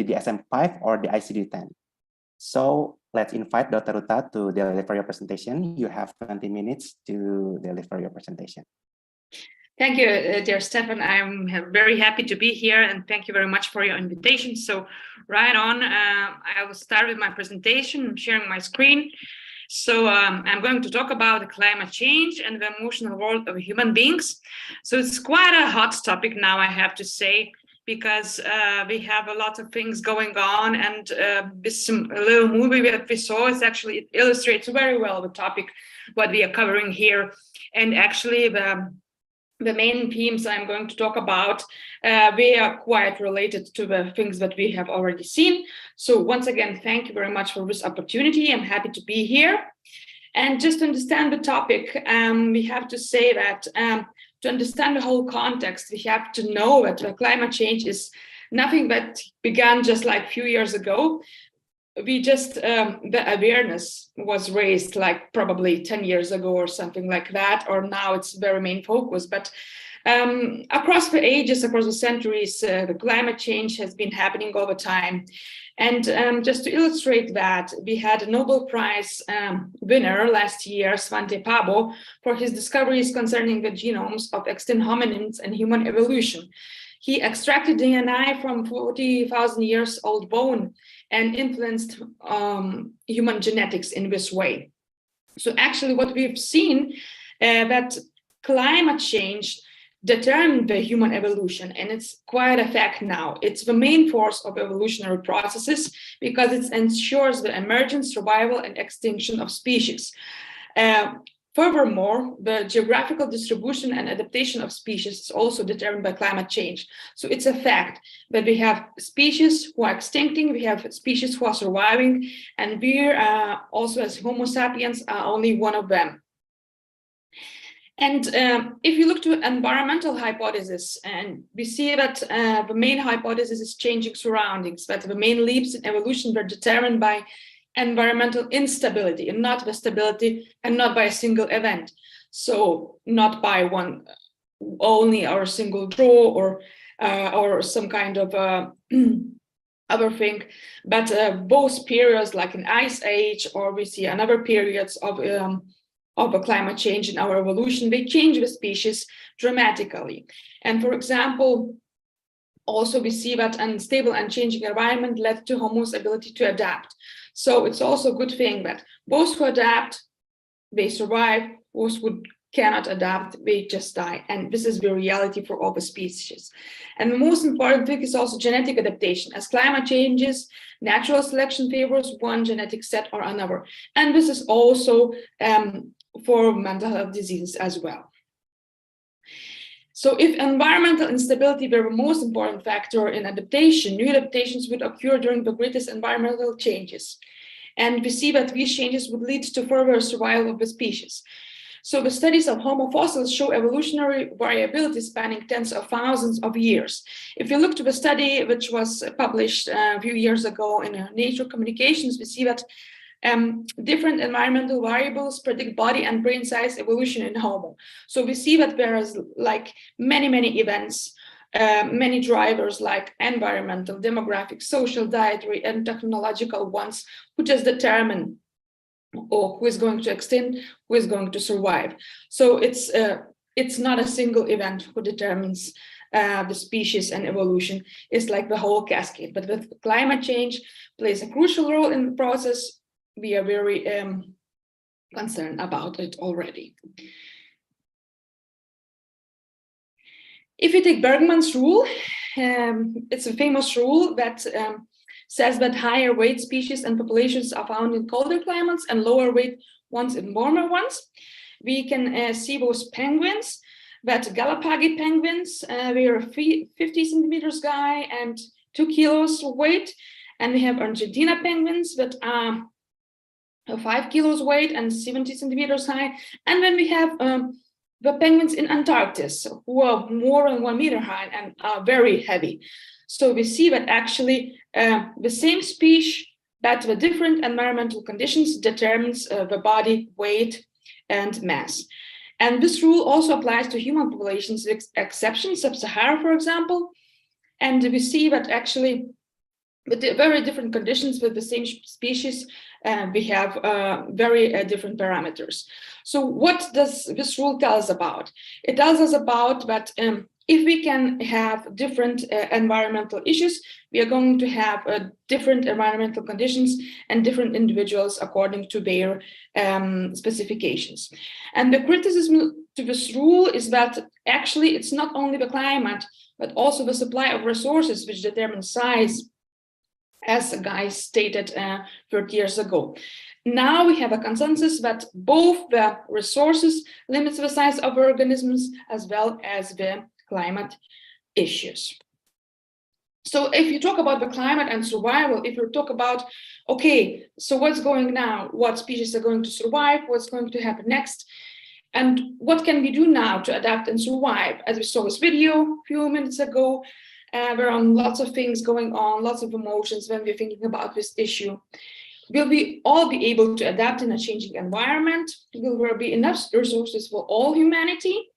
DSM-5 or the ICD-10. So let's invite Dr. Ruta to deliver your presentation. You have 20 minutes to deliver your presentation. Thank you, dear Stefan. I'm very happy to be here, and thank you very much for your invitation. So right on, I will start with my presentation. I'm sharing my screen. So I'm going to talk about climate change and the emotional world of human beings. So it's quite a hot topic now, I have to say, because we have a lot of things going on, and this little movie that we saw, it illustrates very well the topic, what we are covering here. And actually the main themes I'm going to talk about, they are quite related to the things that we have already seen. So once again, thank you very much for this opportunity. I'm happy to be here. And just to understand the topic, we have to say that to understand the whole context, we have to know that climate change is nothing that began just like a few years ago. The awareness was raised like probably 10 years ago or something like that, or now it's very main focus. But across the ages, across the centuries, the climate change has been happening all the time. And just to illustrate that, we had a Nobel Prize winner last year, Svante Pääbo, for his discoveries concerning the genomes of extinct hominins and human evolution. He extracted DNA from 40,000 years old bone and influenced human genetics in this way. So actually what we've seen that climate change determined the human evolution, and it's quite a fact now. It's the main force of evolutionary processes because it ensures the emergence, survival, and extinction of species. Furthermore, the geographical distribution and adaptation of species is also determined by climate change. So it's a fact that we have species who are extincting, we have species who are surviving, and we also as Homo sapiens are only one of them. And if you look to environmental hypothesis, and we see that the main hypothesis is changing surroundings, that the main leaps in evolution were determined by environmental instability and not the stability, and not by a single event. So not by one only or a single draw or some kind of other thing, but both periods like an ice age, or we see another periods of a climate change in our evolution, they change the species dramatically. And for example, also we see that unstable and changing environment led to Homo's ability to adapt. So it's also a good thing that those who adapt, they survive, those who cannot adapt, they just die. And this is the reality for all the species. And the most important thing is also genetic adaptation. As climate changes, natural selection favors one genetic set or another. And this is also for mental health diseases as well. So if environmental instability were the most important factor in adaptation, new adaptations would occur during the greatest environmental changes. And we see that these changes would lead to further survival of the species. So the studies of Homo fossils show evolutionary variability spanning tens of thousands of years. If you look to the study, which was published a few years ago in Nature Communications, we see that different environmental variables predict body and brain size evolution in Homo. So we see that there is like many events, many drivers like environmental, demographic, social, dietary, and technological ones who just determine who is going to extend, who is going to survive. So it's not a single event who determines the species and evolution. It's like the whole cascade. But with climate change plays a crucial role in the process, we are very concerned about it already. If you take Bergman's rule, it's a famous rule that says that higher weight species and populations are found in colder climates and lower weight ones in warmer ones. We can see those penguins, that Galapagos penguins, they are 50 centimeters high and 2 kilos weight. And we have Argentina penguins that are 5 kilos weight and 70 centimeters high. And then we have the penguins in Antarctica, who are more than 1 meter high and are very heavy. So we see that actually the same species, but the different environmental conditions determines the body weight and mass. And this rule also applies to human populations, with exceptions, sub-Sahara, for example. And we see that actually with the very different conditions with the same species, we have very different parameters. So what does this rule tell us about? It tells us about that if we can have different environmental issues, we are going to have different environmental conditions and different individuals according to their specifications. And the criticism to this rule is that actually it's not only the climate, but also the supply of resources which determine size, as the guy stated 30 years ago. Now we have a consensus that both the resources limits the size of organisms as well as the climate issues. So if you talk about the climate and survival, if you talk about, okay, so what's going now? What species are going to survive? What's going to happen next? And what can we do now to adapt and survive? As we saw this video a few minutes ago, there are lots of things going on, lots of emotions when we're thinking about this issue. Will we all be able to adapt in a changing environment? Will there be enough resources for all humanity?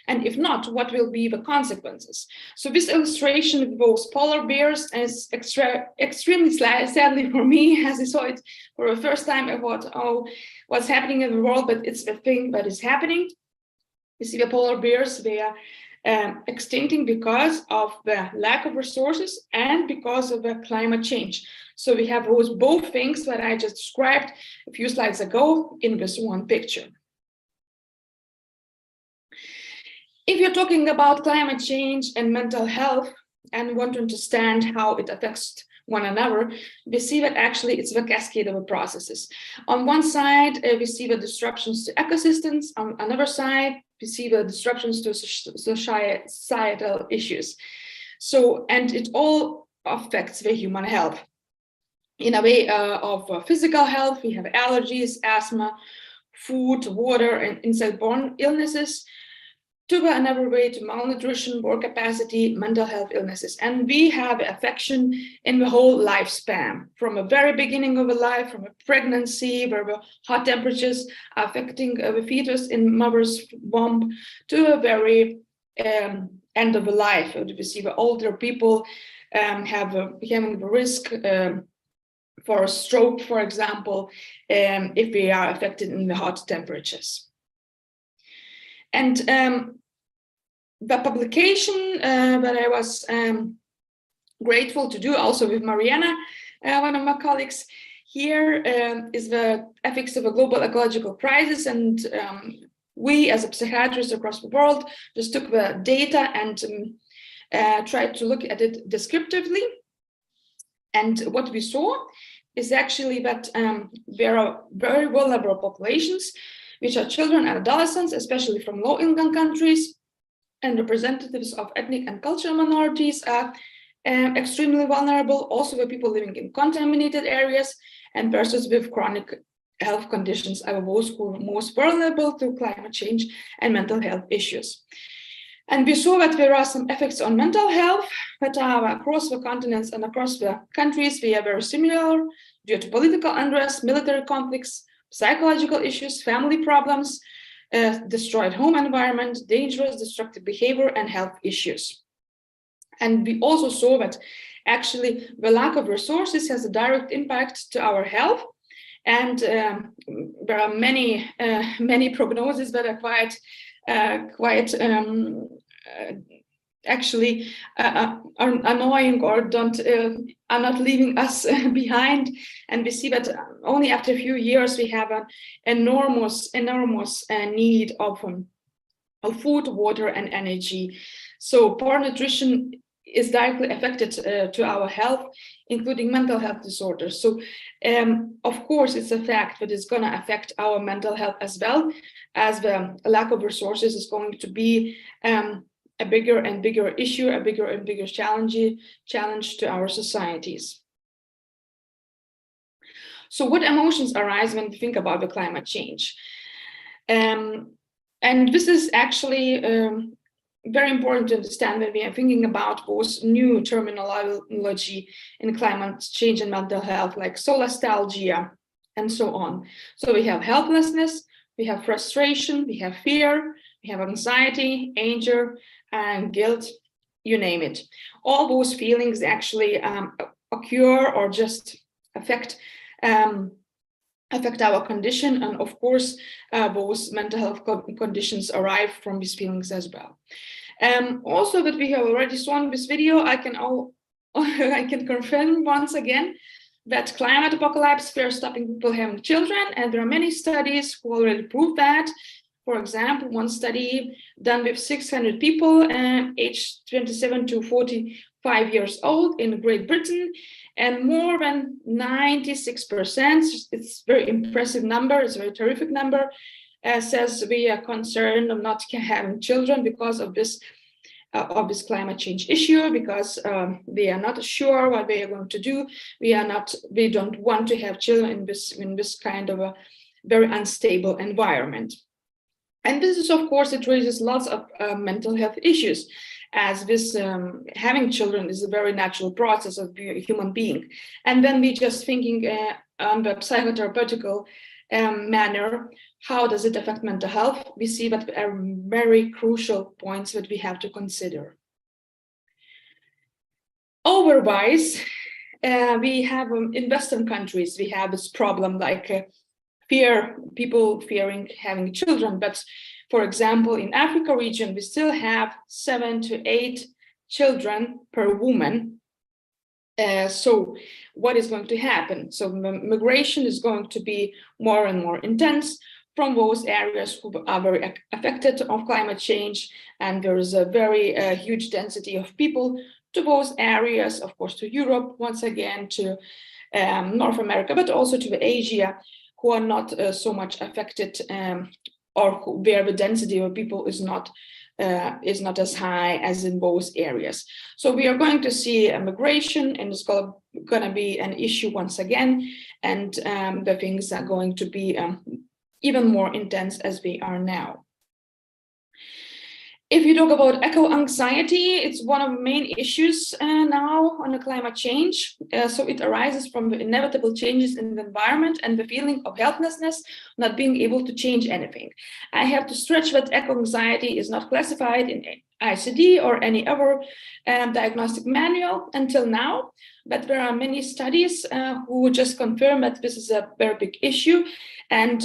And if not, what will be the consequences? So this illustration with those polar bears is extremely sadly for me, as I saw it for the first time. I thought, oh, what's happening in the world? But it's the thing that is happening. You see the polar bears, they are extincting because of the lack of resources and because of the climate change. So we have those both things that I just described a few slides ago in this one picture. If you're talking about climate change and mental health and want to understand how it affects one another, we see that actually it's the cascade of processes. On one side, we see the disruptions to ecosystems. On another side, we see the disruptions to societal issues. So, and it all affects the human health. In a way of physical health, we have allergies, asthma, food, water, and insect-borne illnesses. To another way, to malnutrition, poor capacity, mental health illnesses. And we have affection in the whole lifespan, from the very beginning of a life, from a pregnancy, where the hot temperatures are affecting the fetus in mother's womb, to the very end of the life. We see the older people having the risk for a stroke, for example, if they are affected in the hot temperatures. And the publication that I was grateful to do also with Mariana, one of my colleagues here, is the ethics of a global ecological crisis. And we as a psychiatrist across the world just took the data and tried to look at it descriptively. And what we saw is actually that there are very vulnerable populations, which are children and adolescents, especially from low-income countries, and representatives of ethnic and cultural minorities are extremely vulnerable. Also, the people living in contaminated areas and persons with chronic health conditions are those who are most vulnerable to climate change and mental health issues. And we saw that there are some effects on mental health that are across the continents and across the countries. They are very similar due to political unrest, military conflicts, psychological issues, family problems, destroyed home environment, dangerous destructive behavior, and health issues. And we also saw that actually the lack of resources has a direct impact to our health. And there are many prognoses that are quite actually are annoying or are not leaving us behind. And we see that only after a few years we have an enormous need of food, water, and energy. So poor nutrition is directly affected to our health, including mental health disorders. So of course, it's a fact that it's going to affect our mental health as well, as the lack of resources is going to be a bigger and bigger issue, a bigger and bigger challenge to our societies. So what emotions arise when we think about the climate change? And this is actually very important to understand when we are thinking about those new terminology in climate change and mental health, like solastalgia and so on. So we have helplessness, we have frustration, we have fear, we have anxiety, anger, and guilt, you name it. All those feelings actually occur or just affect our condition. And of course, those mental health conditions arrive from these feelings as well. Also, that we have already saw in this video, I can confirm once again that climate apocalypse fears stopping people having children, and there are many studies who already prove that. For example, one study done with 600 people aged 27 to 45 years old in Great Britain, and more than 96%, it's a very impressive number, it's a very terrific number, says we are concerned of not having children because of this climate change issue, because we are not sure what we are going to do. We don't want to have children in this kind of a very unstable environment. And this is, of course, it raises lots of mental health issues, as this having children is a very natural process of a human being. And then we just thinking on the psychotherapeutical manner, how does it affect mental health? We see that there are very crucial points that we have to consider. Otherwise, we have in Western countries, we have this problem like people fearing having children. But for example, in Africa region, we still have 7 to 8 children per woman. So what is going to happen? So migration is going to be more and more intense from those areas who are very affected of climate change. And there is a very huge density of people to those areas, of course, to Europe, once again, to North America, but also to Asia, who are not so much affected, or where the density of people is not as high as in those areas. So we are going to see a migration, and it's going to be an issue once again, and the things are going to be even more intense as we are now. If you talk about eco-anxiety, it's one of the main issues now on the climate change. So it arises from the inevitable changes in the environment and the feeling of helplessness, not being able to change anything. I have to stretch that eco-anxiety is not classified in ICD or any other diagnostic manual until now, but there are many studies who just confirm that this is a very big issue. And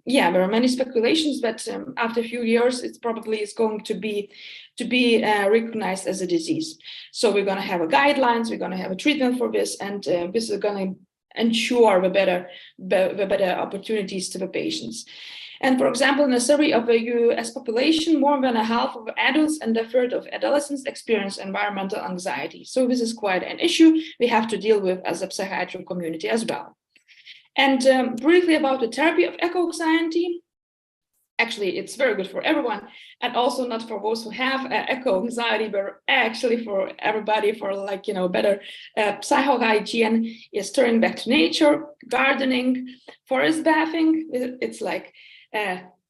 yeah, there are many speculations that after a few years, it probably is going to be recognized as a disease. So we're going to have guidelines, we're going to have a treatment for this, and this is going to ensure the better opportunities to the patients. And for example, in a survey of the US population, more than a half of adults and a third of adolescents experience environmental anxiety. So this is quite an issue we have to deal with as a psychiatric community as well. And briefly about the therapy of eco-anxiety. Actually, it's very good for everyone, and also not for those who have eco-anxiety, but actually for everybody, for better psychohygiene is turning back to nature, gardening, forest bathing. It's like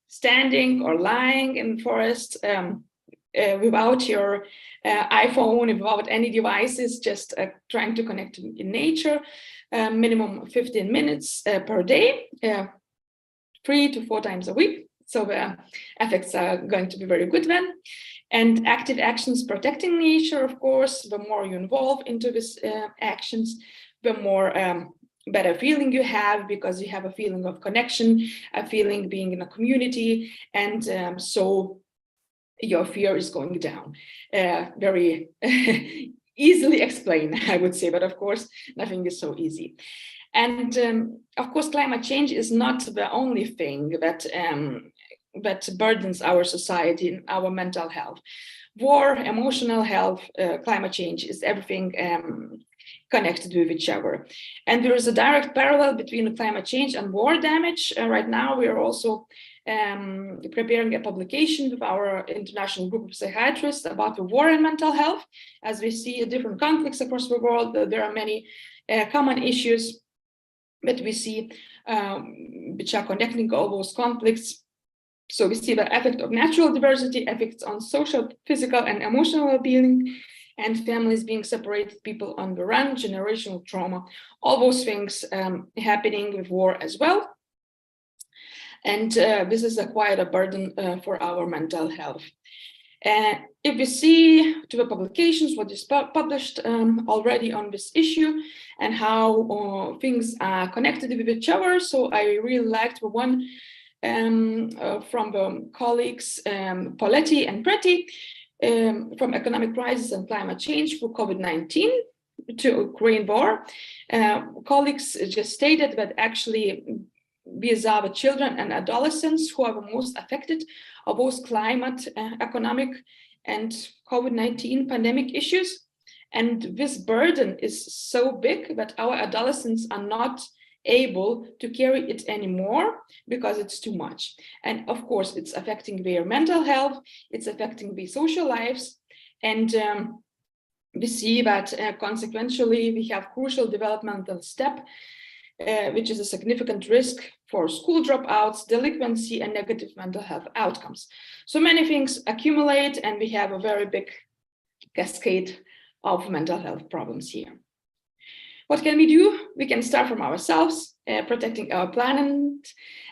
standing or lying in the forest without your iPhone, without any devices, just trying to connect in nature, minimum 15 minutes per day, 3 to 4 times a week. So the effects are going to be very good then. And active actions protecting nature, of course, the more you involve into these actions, the more better feeling you have, because you have a feeling of connection, a feeling being in a community, and so your fear is going down. Very easily explained, I would say, but of course, nothing is so easy. And of course, climate change is not the only thing that burdens our society and our mental health. War, emotional health, climate change is everything connected with each other. And there is a direct parallel between climate change and war damage. Right now, we are also preparing a publication with our international group of psychiatrists about the war and mental health. As we see different conflicts across the world, there are many common issues that we see which are connecting all those conflicts. So we see the effect of natural diversity, effects on social, physical, and emotional well-being, and families being separated, people on the run, generational trauma, all those things happening with war as well. And this is quite a burden for our mental health. If we see to the publications, what is published already on this issue and how things are connected with each other. So I really liked the one from the colleagues Poletti and Preti from economic crisis and climate change for COVID-19 to Ukraine war. Colleagues just stated that actually these are the children and adolescents who are the most affected of both climate, economic, and COVID-19 pandemic issues. And this burden is so big that our adolescents are not able to carry it anymore because it's too much. And of course, it's affecting their mental health, it's affecting their social lives. And we see that consequentially, we have crucial developmental step, which is a significant risk for school dropouts, delinquency, and negative mental health outcomes. So many things accumulate, and we have a very big cascade of mental health problems here. What can we do? We can start from ourselves, protecting our planet,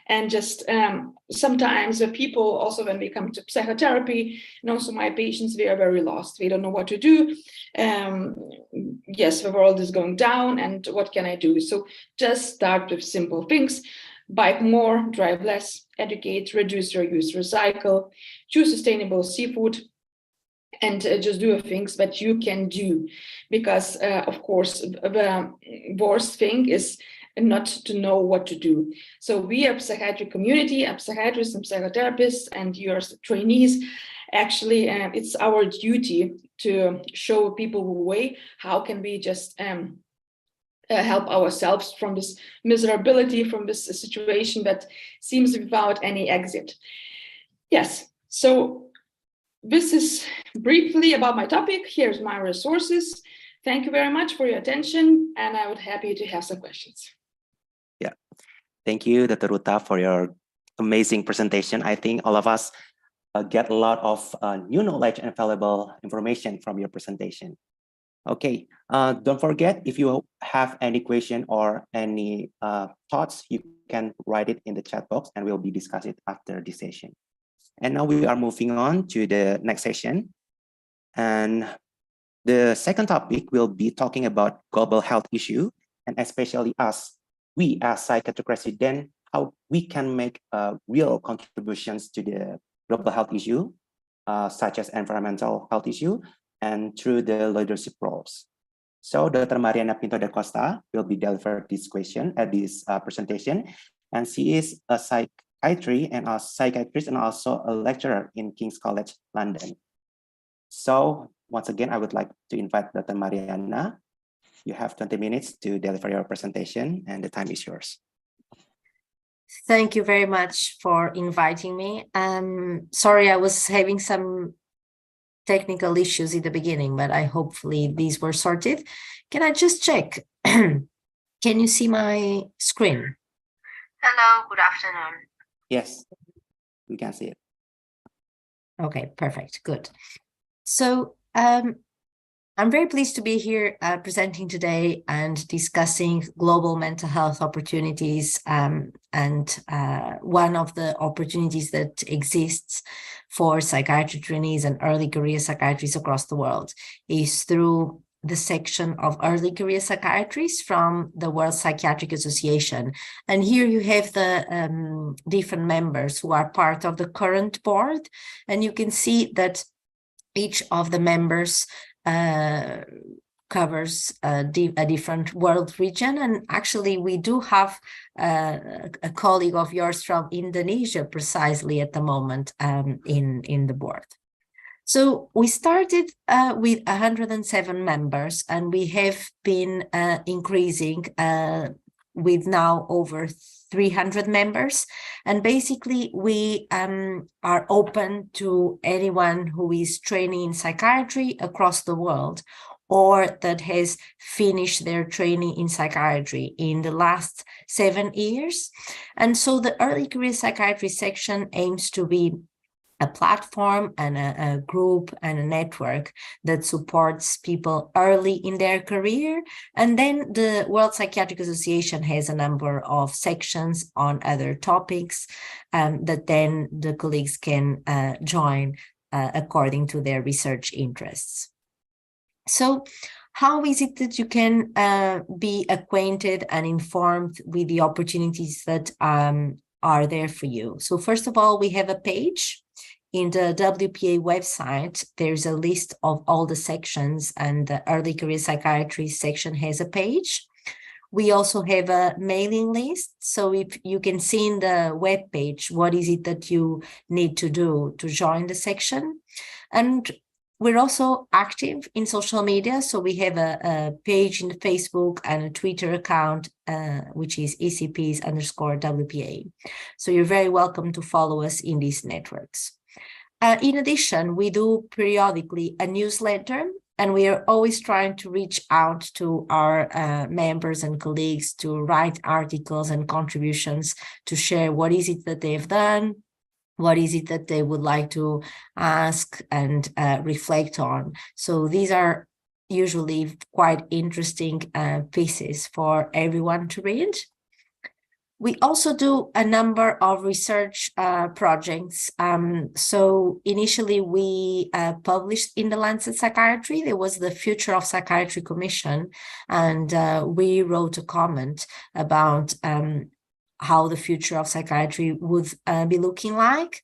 and just sometimes the people also when we come to psychotherapy, and also my patients, they are very lost. They don't know what to do. Yes, the world is going down, and what can I do? So just start with simple things. Bike more, drive less, educate, reduce your use, recycle, choose sustainable seafood, and just do things that you can do. Because of course, the worst thing is not to know what to do. So we are a psychiatric community, a psychiatrists and psychotherapists, and your trainees. Actually, it's our duty to show people the way. How can we just help ourselves from this miserability, from this situation that seems without any exit? Yes, so this is briefly about my topic. Here's my resources. Thank you very much for your attention, and I would be happy to have some questions. Yeah, thank you, Dr. Ruta, for your amazing presentation. I think all of us get a lot of new knowledge and valuable information from your presentation. Okay, don't forget, if you have any question or any thoughts, you can write it in the chat box and we'll be discussing it after this session. And now we are moving on to the next session. And the second topic will be talking about global health issue, and especially we as psychiatric resident, how we can make real contributions to the global health issue, such as environmental health issue, and through the leadership roles. So Dr. Mariana Pinto da Costa will be delivered this question at this presentation, and she is a psychiatrist and also a lecturer in King's College London. So once again, I would like to invite Dr. Mariana. You have 20 minutes to deliver your presentation, and the time is yours. Thank you very much for inviting me. Sorry, I was having some technical issues in the beginning, but hopefully these were sorted. Can I just check? Can you see my screen? Hello, good afternoon. Yes, we can see it. Okay, perfect, good. So I'm very pleased to be here presenting today and discussing global mental health opportunities, and one of the opportunities that exists for psychiatry trainees and early career psychiatrists across the world is through the section of early career psychiatrists from the World Psychiatric Association. And here you have the different members who are part of the current board, and you can see that each of the members covers a different world region. And actually, we do have a colleague of yours from Indonesia precisely at the moment in the board. So we started with 107 members, and we have been increasing with now over 300 members. And basically, we are open to anyone who is training in psychiatry across the world, or that has finished their training in psychiatry in the last 7 years. And so the early career psychiatry section aims to be a platform and a group and a network that supports people early in their career. And then the World Psychiatric Association has a number of sections on other topics that then the colleagues can join according to their research interests. So how is it that you can be acquainted and informed with the opportunities that are there for you? So first of all, we have a page. In the WPA website, there's a list of all the sections, and the early career psychiatry section has a page. We also have a mailing list. So if you can see in the web page, what is it that you need to do to join the section? And we're also active in social media. So we have a page in Facebook and a Twitter account, which is ECPs_WPA. So you're very welcome to follow us in these networks. In addition, we do periodically a newsletter, and we are always trying to reach out to our members and colleagues to write articles and contributions to share what is it that they've done, what is it that they would like to ask and reflect on. So these are usually quite interesting pieces for everyone to read. We also do a number of research projects. So initially we published in the Lancet Psychiatry. There was the Future of Psychiatry Commission, and we wrote a comment about how the future of psychiatry would be looking like.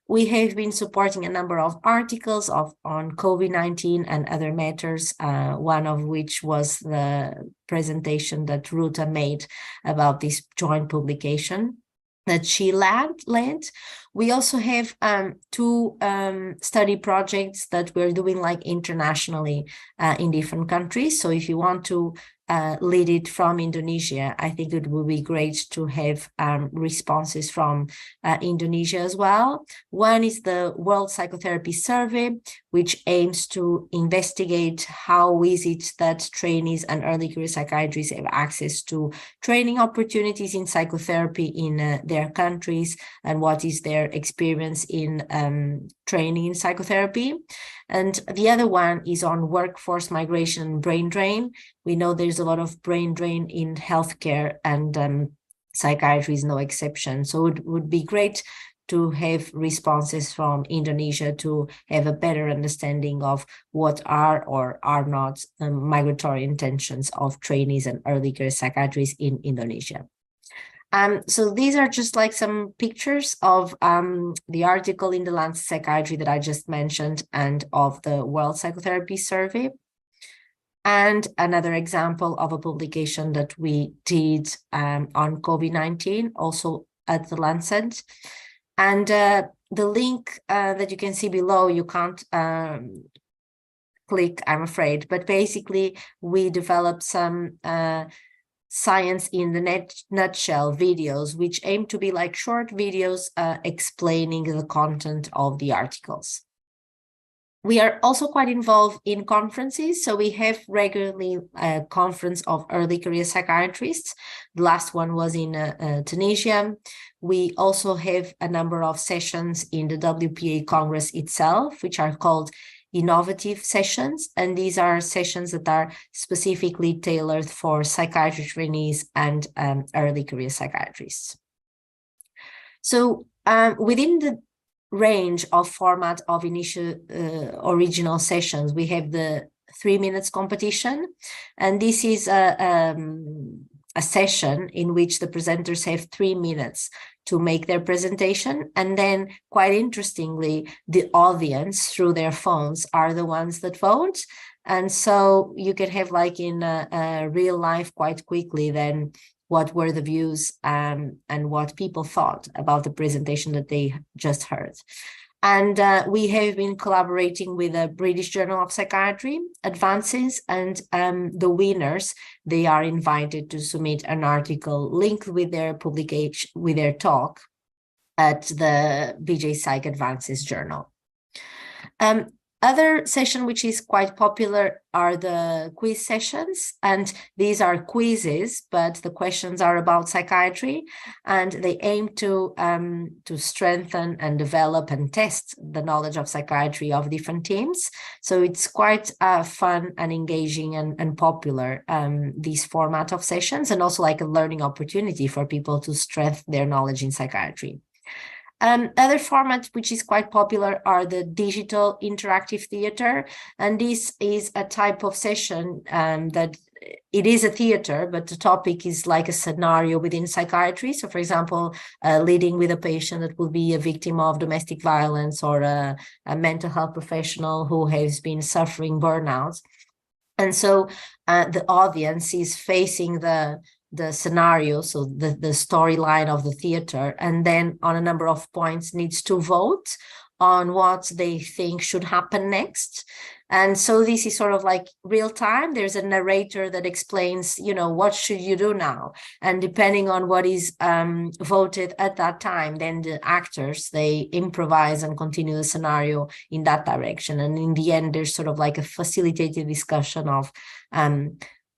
We have been supporting a number of articles on COVID-19 and other matters, one of which was the presentation that Ruta made about this joint publication that she led. We also have two study projects that we're doing like internationally in different countries. So if you want to lead it from Indonesia, I think it would be great to have responses from Indonesia as well. One is the World Psychotherapy Survey, which aims to investigate how is it that trainees and early career psychiatrists have access to training opportunities in psychotherapy in their countries, and what is their experience in training in psychotherapy. And the other one is on workforce migration and brain drain. We know there's a lot of brain drain in healthcare, and psychiatry is no exception. So it would be great to have responses from Indonesia to have a better understanding of what are or are not migratory intentions of trainees and early career psychiatrists in Indonesia. So these are just like some pictures of the article in the Lancet Psychiatry that I just mentioned, and of the World Psychotherapy Survey. And another example of a publication that we did on COVID-19, also at the Lancet. And the link that you can see below, you can't click, I'm afraid, but basically we developed some science in the nutshell videos, which aim to be like short videos explaining the content of the articles. We are also quite involved in conferences. So we have regularly a conference of early career psychiatrists. The last one was in Tunisia. We also have a number of sessions in the WPA Congress itself, which are called innovative sessions. And these are sessions that are specifically tailored for psychiatry trainees and early career psychiatrists. So within the range of format of initial original sessions, we have the 3 minutes competition, and this is a session in which the presenters have 3 minutes to make their presentation, and then quite interestingly, the audience through their phones are the ones that vote. And so you can have like in real life quite quickly then what were the views and what people thought about the presentation that they just heard. And we have been collaborating with the British Journal of Psychiatry, Advances, and the winners, they are invited to submit an article linked with their publication, with their talk at the BJ Psych Advances journal. Other session which is quite popular are the quiz sessions, and these are quizzes, but the questions are about psychiatry, and they aim to strengthen and develop and test the knowledge of psychiatry of different teams. So it's quite fun and engaging and popular, this format of sessions, and also like a learning opportunity for people to strengthen their knowledge in psychiatry. Other formats which is quite popular are the digital interactive theater, and this is a type of session that it is a theater, but the topic is like a scenario within psychiatry. So, for example, leading with a patient that will be a victim of domestic violence or a mental health professional who has been suffering burnout. And so the audience is facing the scenario, so the storyline of the theater, and then on a number of points needs to vote on what they think should happen next. And so this is sort of like real time. There's a narrator that explains, what should you do now? And depending on what is voted at that time, then the actors, they improvise and continue the scenario in that direction. And in the end, there's sort of like a facilitated discussion of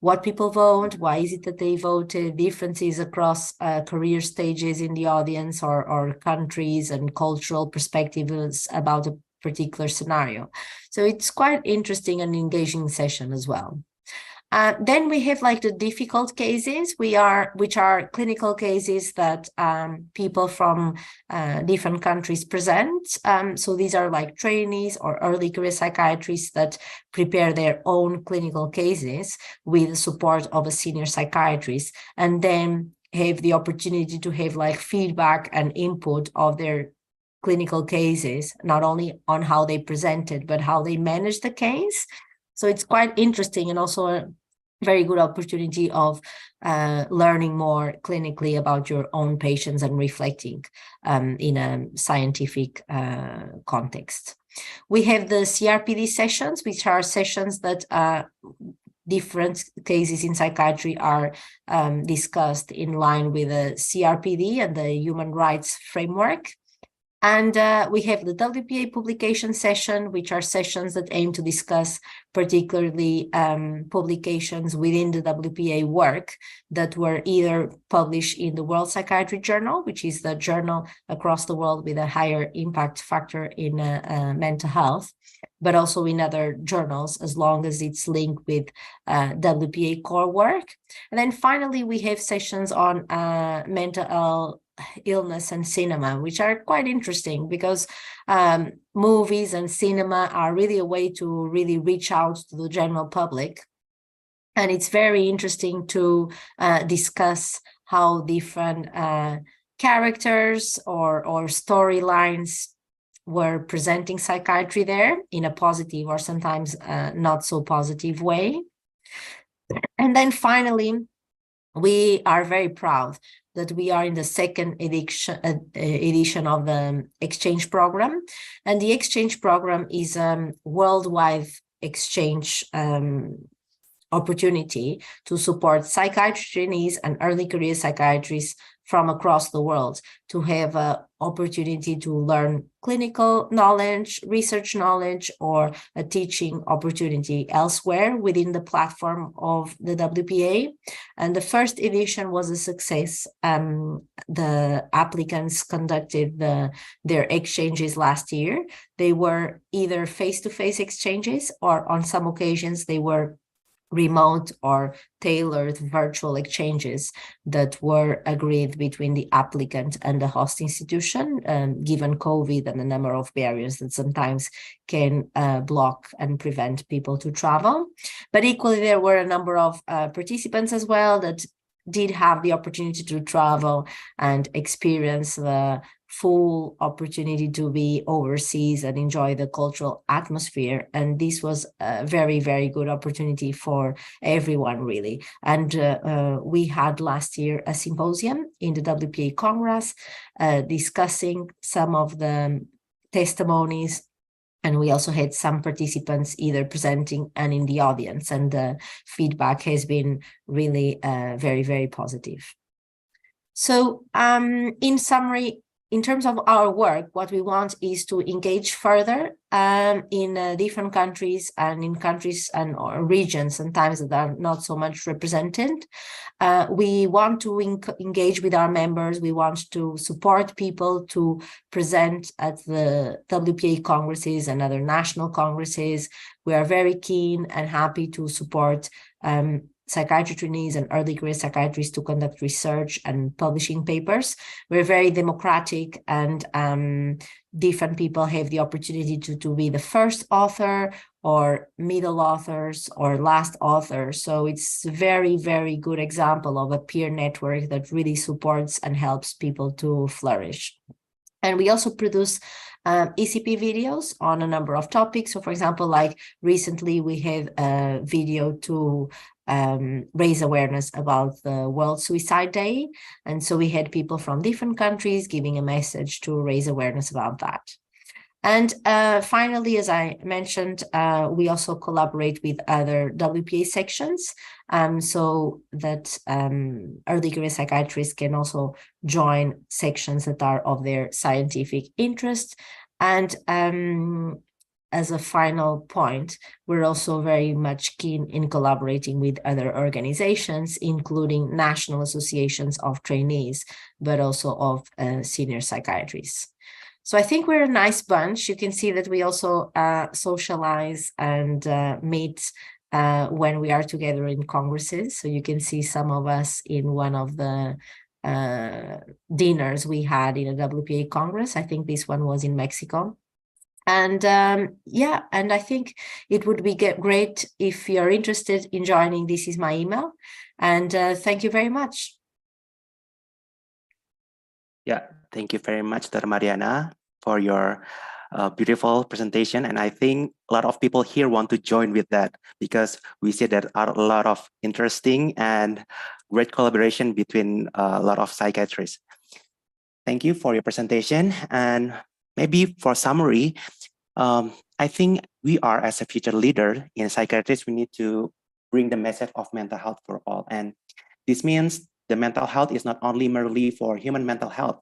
what people vote, why is it that they voted, differences across career stages in the audience or countries and cultural perspectives about a particular scenario. So it's quite interesting and engaging session as well. Then we have like the difficult cases, which are clinical cases that people from different countries present. So these are like trainees or early career psychiatrists that prepare their own clinical cases with the support of a senior psychiatrist, and then have the opportunity to have like feedback and input of their clinical cases, not only on how they presented, but how they managed the case. So it's quite interesting, and also a very good opportunity of learning more clinically about your own patients and reflecting in a scientific context. We have the CRPD sessions, which are sessions that different cases in psychiatry are discussed in line with the CRPD and the human rights framework. And we have the WPA publication session, which are sessions that aim to discuss particularly publications within the WPA work that were either published in the World Psychiatry Journal, which is the journal across the world with a higher impact factor in mental health, but also in other journals, as long as it's linked with WPA core work. And then finally, we have sessions on mental health, illness and cinema, which are quite interesting because movies and cinema are really a way to really reach out to the general public. And it's very interesting to discuss how different characters or storylines were presenting psychiatry there in a positive or sometimes not so positive way. And then finally, we are very proud that we are in the second edition of the exchange program. And the exchange program is a worldwide exchange opportunity to support psychiatry trainees and early career psychiatrists from across the world to have an opportunity to learn clinical knowledge, research knowledge, or a teaching opportunity elsewhere within the platform of the WPA. And the first edition was a success. The applicants conducted their exchanges last year. They were either face-to-face exchanges, or on some occasions they were remote or tailored virtual exchanges that were agreed between the applicant and the host institution, given COVID and the number of barriers that sometimes can block and prevent people to travel. But equally, there were a number of participants as well that did have the opportunity to travel and experience the full opportunity to be overseas and enjoy the cultural atmosphere. And this was a very, very good opportunity for everyone, really. And we had last year a symposium in the WPA Congress discussing some of the testimonies. And we also had some participants either presenting and in the audience, and the feedback has been really very, very positive. So in summary, in terms of our work, what we want is to engage further in different countries and in countries and or regions sometimes that are not so much represented. We want to engage with our members. We want to support people to present at the WPA congresses and other national congresses. We are very keen and happy to support psychiatry trainees and early career psychiatrists to conduct research and publishing papers. We're very democratic, and different people have the opportunity to be the first author or middle authors or last authors. So it's a very, very good example of a peer network that really supports and helps people to flourish. And we also produce ECP videos on a number of topics. So for example, like recently we had a video to raise awareness about the World Suicide Day. And so we had people from different countries giving a message to raise awareness about that. And finally, as I mentioned, we also collaborate with other WPA sections so that early career psychiatrists can also join sections that are of their scientific interest. And as a final point, we're also very much keen in collaborating with other organizations, including national associations of trainees, but also of senior psychiatrists. So I think we're a nice bunch. You can see that we also socialize and meet when we are together in congresses. So you can see some of us in one of the dinners we had in a WPA Congress. I think this one was in Mexico. And yeah, and I think it would be great if you're interested in joining. This is my email. And thank you very much. Yeah, thank you very much, Dr. Mariana, for your beautiful presentation. And I think a lot of people here want to join with that, because we see that are a lot of interesting and great collaboration between a lot of psychiatrists. Thank you for your presentation. And maybe for summary, I think we are, as a future leader in psychiatry, we need to bring the message of mental health for all. And this means the mental health is not only merely for human mental health,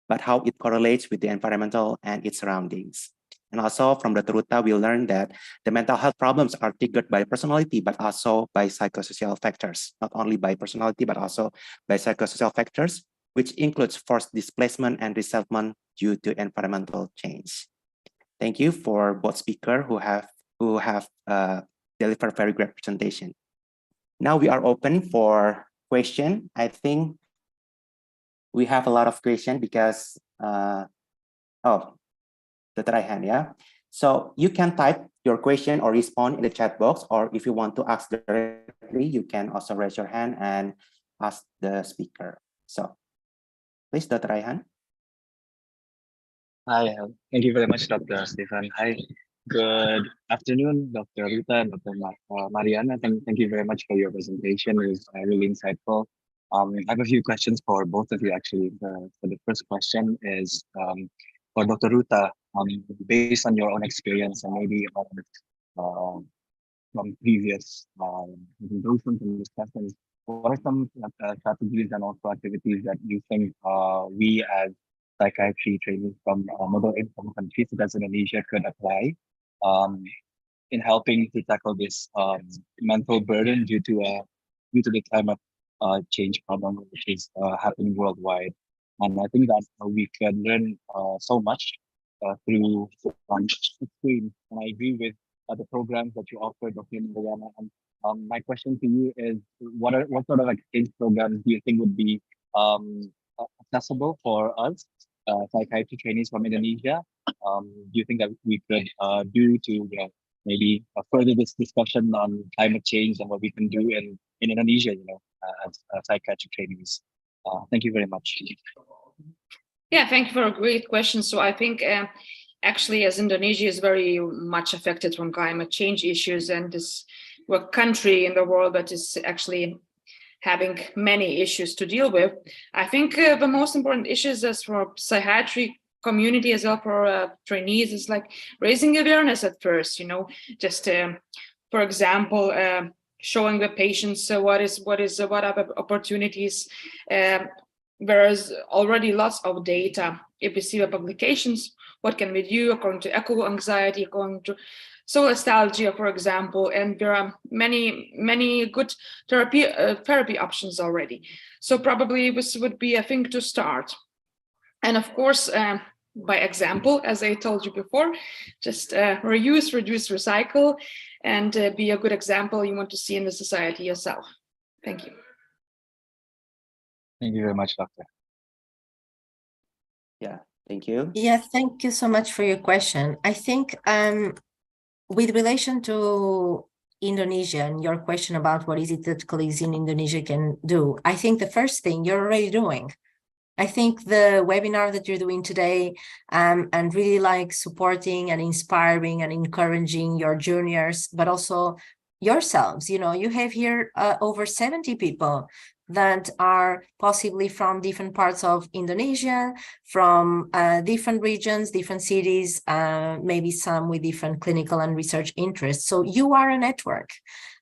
but how it correlates with the environmental and its surroundings. And also from the Ruta, we learned that the mental health problems are triggered by personality, but also by psychosocial factors, not only by personality, but also by psychosocial factors, which includes forced displacement and resettlement due to environmental change. Thank you for both speakers who have delivered very great presentation. Now we are open for question. I think we have a lot of questions because, oh, the try hand, yeah. So you can type your question or respond in the chat box, or if you want to ask directly, you can also raise your hand and ask the speaker. So please, Dr. Raihan. Hi, thank you very much, Dr. Stefan. Hi, good afternoon, Dr. Rita and Dr. Mariana. Thank you very much for your presentation. It was really insightful. I have a few questions for both of you, actually. So the first question is for Dr. Ruta, based on your own experience and maybe from previous presentations and discussions, what are some strategies and also activities that you think we as psychiatry training from middle income countries such as Indonesia could apply in helping to tackle this mental burden due to the climate change problem which is happening worldwide? And I think that we can learn so much through on screen. And I agree with the programs that you offer, Dr. Mariana. And my question to you is, what sort of exchange programs do you think would be accessible for us, psychiatry trainees from Indonesia? Do you think that we could do to maybe further this discussion on climate change and what we can do in Indonesia, as psychiatry trainees? Thank you very much. Yeah, thank you for a great question. So I think actually, as Indonesia is very much affected from climate change issues, and this we're a country in the world that is actually having many issues to deal with, I think the most important issues as for psychiatry community as well for trainees is like raising awareness at first, just for example, showing the patients what are the opportunities. Whereas already lots of data, if we see the publications, what can we do according to eco-anxiety, according to solastalgia, for example, and there are many good therapy options already. So probably this would be a thing to start. And of course, by example, as I told you before, just reuse, reduce, recycle, and be a good example you want to see in the society yourself. Thank you. Thank you very much, Doctor. Yeah, thank you. Yeah, thank you so much for your question. I think with relation to Indonesia and your question about what is it that colleagues in Indonesia can do, I think the first thing you're already doing. I think the webinar that you're doing today and really like supporting and inspiring and encouraging your juniors, but also yourselves, you know, you have here over 70 people that are possibly from different parts of Indonesia, from different regions, different cities, maybe some with different clinical and research interests. So you are a network.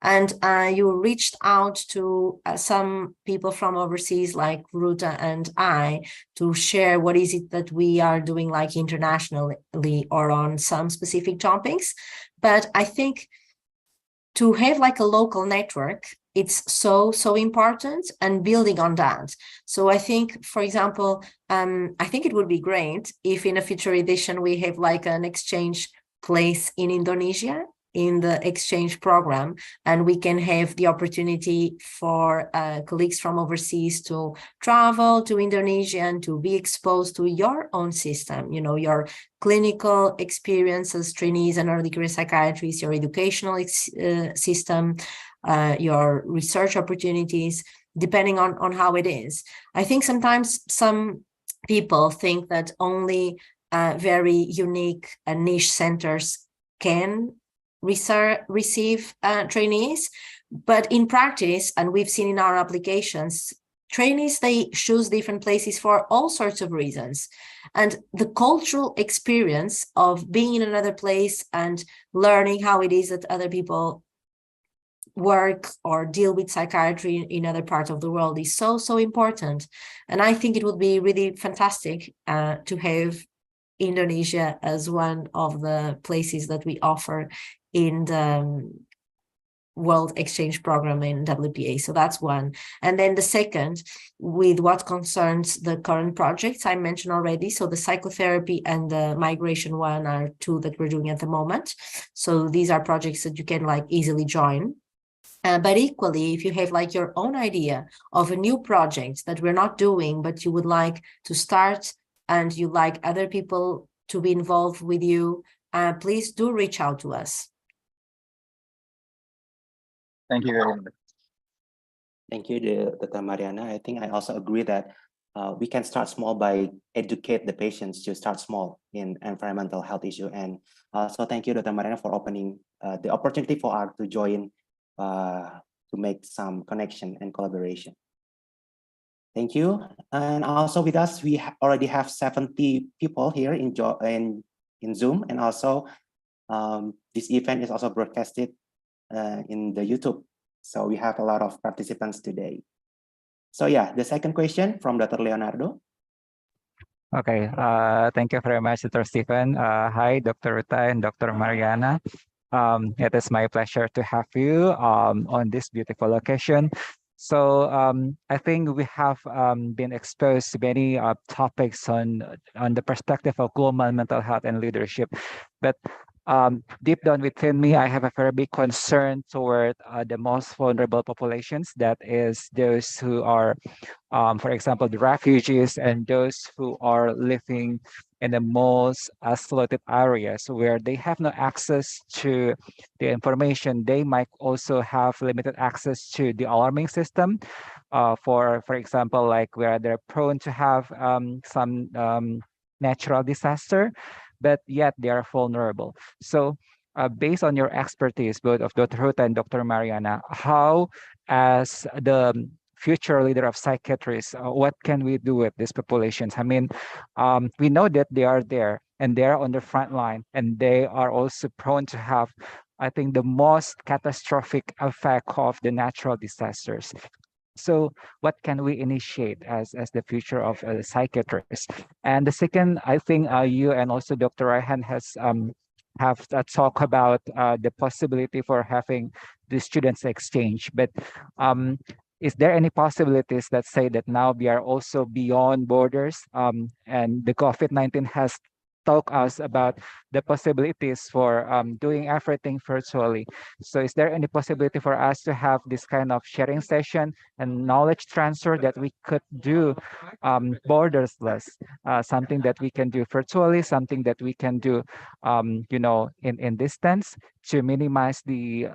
And you reached out to some people from overseas like Ruta and I to share what is it that we are doing like internationally or on some specific topics. But I think to have like a local network, it's so important, and building on that. So I think, for example, I think it would be great if in a future edition we have like an exchange place in Indonesia in the exchange program, and we can have the opportunity for colleagues from overseas to travel to Indonesia and to be exposed to your own system, you know, your clinical experience as trainees and early career psychiatrists, your educational system, your research opportunities, depending on how it is. I think sometimes some people think that only very unique and niche centers can receive trainees, but in practice, and we've seen in our applications, trainees, they choose different places for all sorts of reasons. And the cultural experience of being in another place and learning how it is that other people work or deal with psychiatry in other parts of the world is so important. And I think it would be really fantastic to have Indonesia as one of the places that we offer in the World Exchange Program in WPA. So that's one. And then the second, with what concerns the current projects I mentioned already. So the psychotherapy and the migration one are two that we're doing at the moment. So these are projects that you can like easily join. But equally, if you have like your own idea of a new project that we're not doing, but you would like to start and you like other people to be involved with you, please do reach out to us. Thank you very much. Thank you, Dr. Mariana. I think I also agree that we can start small by educate the patients to start small in environmental health issue. And also thank you, Dr. Mariana, for opening the opportunity for us to join to make some connection and collaboration. Thank you. And also with us, we already have 70 people here in Zoom. And also this event is also broadcasted in the YouTube. So we have a lot of participants today. So yeah, the second question from Dr. Leonardo. Okay, thank you very much, Dr. Stephen. Hi, Dr. Ruta and Dr. Mariana. It is my pleasure to have you on this beautiful occasion. So I think we have been exposed to many topics on the perspective of global mental health and leadership, but deep down within me, I have a very big concern toward the most vulnerable populations, that is those who are, for example, the refugees and those who are living in the most isolated areas where they have no access to the information. They might also have limited access to the alarming system. For example, like where they're prone to have some natural disaster, but yet they are vulnerable. So based on your expertise, both of Dr. Ruta and Dr. Mariana, how, as the future leader of psychiatrists, what can we do with these populations? I mean, we know that they are there and they are on the front line, and they are also prone to have, I think, the most catastrophic effect of the natural disasters. So what can we initiate as the future of a psychiatrist? And the second, I think you and also Dr. Raihan have talked about the possibility for having the students exchange. But is there any possibilities that say that now we are also beyond borders and the COVID-19 has talk us about the possibilities for doing everything virtually. So is there any possibility for us to have this kind of sharing session and knowledge transfer that we could do borderless, something that we can do virtually, something that we can do, in distance, to minimize the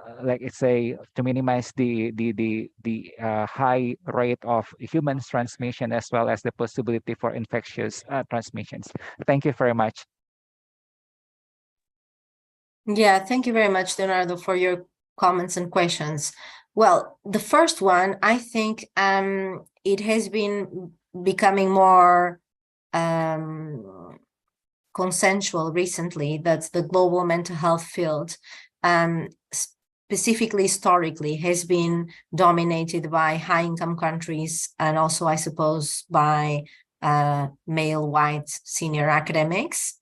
high rate of human transmission as well as the possibility for infectious transmissions. Thank you very much. Yeah, thank you very much, Leonardo, for your comments and questions. Well, the first one, I think it has been becoming more consensual recently that the global mental health field, specifically historically, has been dominated by high-income countries and also, I suppose, by male white senior academics.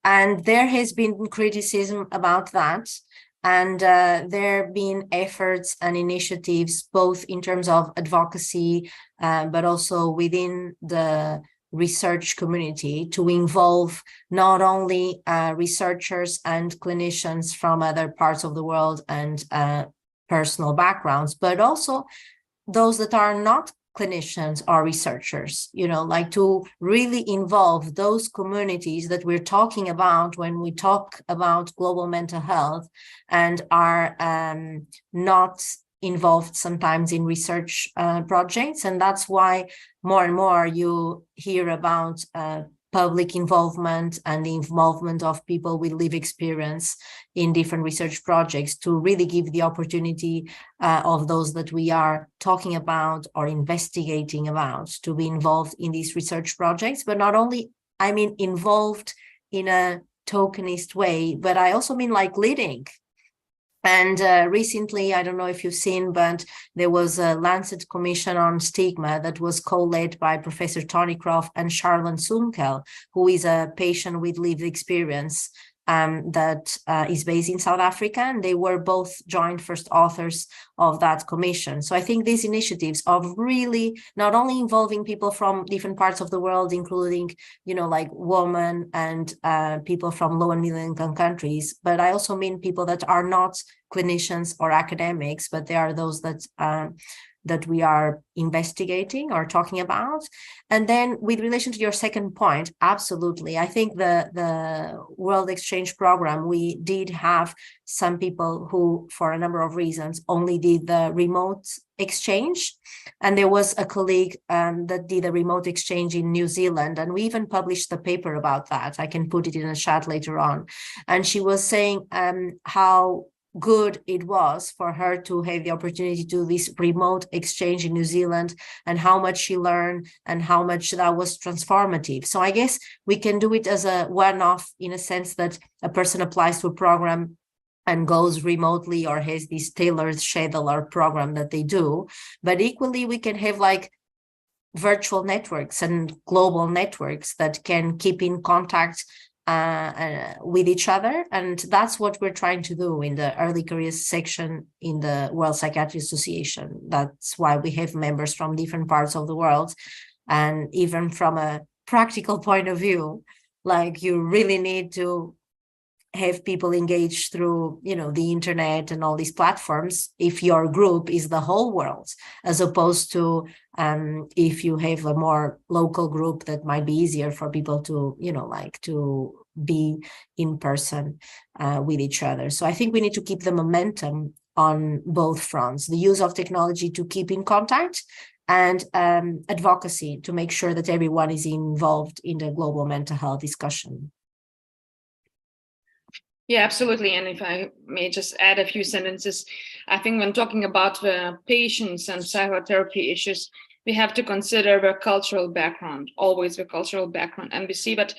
And there has been criticism about that. And there have been efforts and initiatives, both in terms of advocacy, but also within the research community, to involve not only researchers and clinicians from other parts of the world and personal backgrounds, but also those that are not clinicians or researchers, like to really involve those communities that we're talking about when we talk about global mental health and are not involved sometimes in research projects. And that's why more and more you hear about public involvement and the involvement of people with lived experience in different research projects to really give the opportunity of those that we are talking about or investigating about to be involved in these research projects. But not only, I mean, involved in a tokenist way, but I also mean like leading. And recently, I don't know if you've seen, but there was a Lancet Commission on Stigma that was co-led by Professor Tony Croft and Charlotte Sunkel, who is a patient with lived experience that is based in South Africa. And they were both joint first authors of that commission. So I think these initiatives of really not only involving people from different parts of the world, including, like women and people from low and middle income countries, but I also mean people that are not clinicians or academics, but they are those that we are investigating or talking about. And then with relation to your second point, absolutely. I think the World Exchange Program, we did have some people who, for a number of reasons, only did the remote exchange. And there was a colleague that did a remote exchange in New Zealand. And we even published the paper about that. I can put it in a chat later on. And she was saying how good it was for her to have the opportunity to do this remote exchange in New Zealand and how much she learned and how much that was transformative. So I guess we can do it as a one-off in a sense that a person applies to a program and goes remotely or has this tailored schedule or program that they do. But equally, we can have like virtual networks and global networks that can keep in contact with each other. And that's what we're trying to do in the early careers section in the World Psychiatry Association. That's why we have members from different parts of the world. And even from a practical point of view, like you really need to have people engaged through, the internet and all these platforms if your group is the whole world, as opposed to if you have a more local group that might be easier for people to, to be in person with each other. So I think we need to keep the momentum on both fronts, the use of technology to keep in contact and advocacy to make sure that everyone is involved in the global mental health discussion. Yeah, absolutely. And if I may just add a few sentences, I think when talking about the patients and psychotherapy issues, we have to consider the cultural background, always the cultural background. And we see that,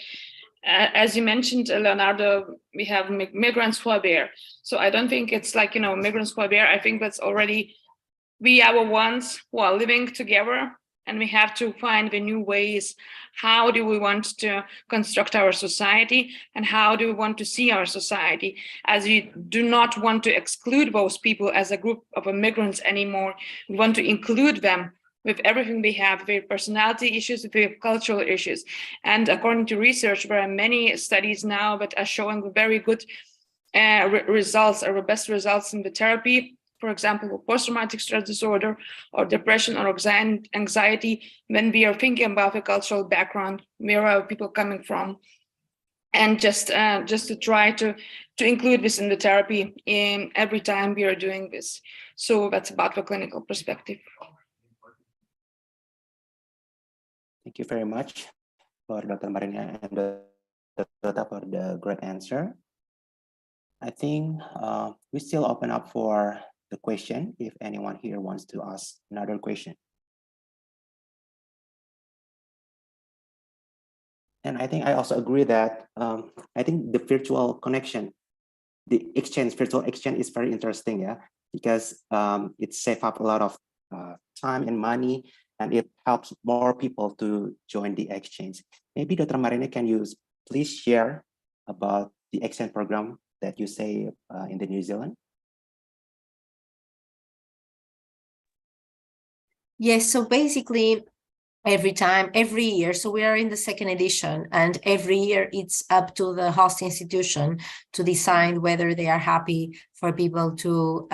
as you mentioned, Leonardo, we have migrants who are there. So I don't think it's like, migrants who are there. I think that's already, we are the ones who are living together. And we have to find the new ways. How do we want to construct our society? And how do we want to see our society? As we do not want to exclude those people as a group of immigrants anymore. We want to include them with everything we have. We have personality issues, we have cultural issues. And according to research, there are many studies now that are showing very good results, or best results in the therapy. For example, with post-traumatic stress disorder or depression or anxiety, when we are thinking about the cultural background, where are people coming from, and just to try to include this in the therapy in every time we are doing this. So that's about the clinical perspective. Thank you very much for Dr. Marina and Dr. Rota for the great answer. I think we still open up for the question if anyone here wants to ask another question. And I think I also agree that I think the virtual connection, the virtual exchange is very interesting, yeah, because it saves up a lot of time and money, and it helps more people to join the exchange. Maybe Dr. Marina, can you please share about the exchange program that you say in the New Zealand? Yes, so basically every year, so we are in the second edition, and every year it's up to the host institution to decide whether they are happy for people to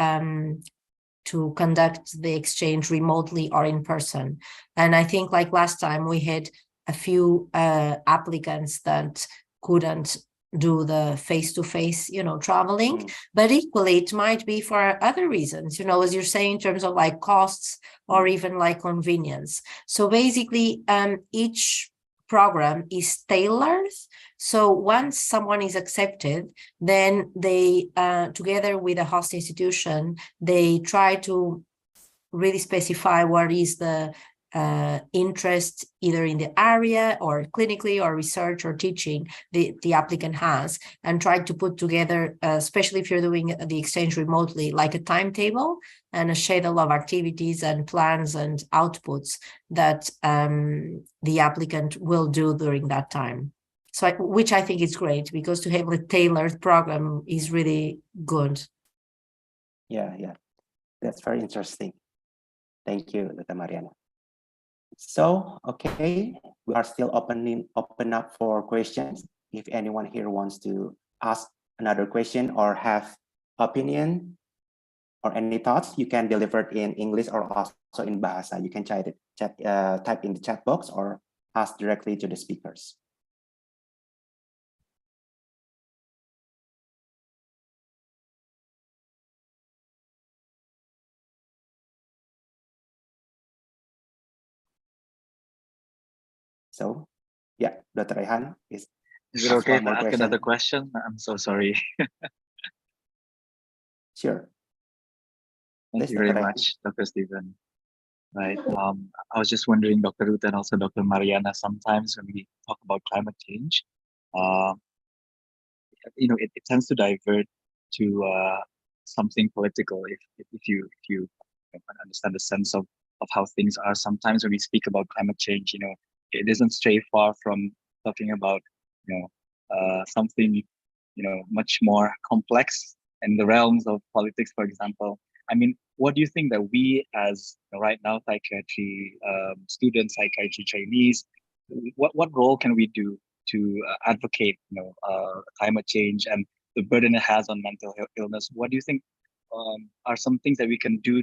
conduct the exchange remotely or in person. And I think like last time we had a few applicants that couldn't do the face-to-face, traveling, but equally it might be for other reasons, as you're saying, in terms of like costs or even like convenience. So basically each program is tailored. So once someone is accepted, then they, together with a host institution, they try to really specify what is the interest either in the area or clinically or research or teaching the applicant has, and try to put together, especially if you're doing the exchange remotely, like a timetable and a schedule of activities and plans and outputs that the applicant will do during that time. So, which I think is great, because to have a tailored program is really good. Yeah, that's very interesting. Thank you, Dr. Mariana. So, okay, we are still open up for questions. If anyone here wants to ask another question or have opinion or any thoughts, you can deliver it in English or also in Bahasa. You can type in the chat box or ask directly to the speakers. So, yeah, Dr. Rehan is it okay to ask another question? I'm so sorry. Sure. Thank you very much, Dr. Stephen. Right. I was just wondering, Dr. Ruth and also Dr. Mariana, sometimes when we talk about climate change, it tends to divert to something political. If you understand the sense of how things are, sometimes when we speak about climate change, it isn't stray far from talking about something much more complex in the realms of politics, for example. I mean, what do you think that we as right now psychiatry students, psychiatry trainees, what role can we do to advocate climate change and the burden it has on mental illness? What do you think are some things that we can do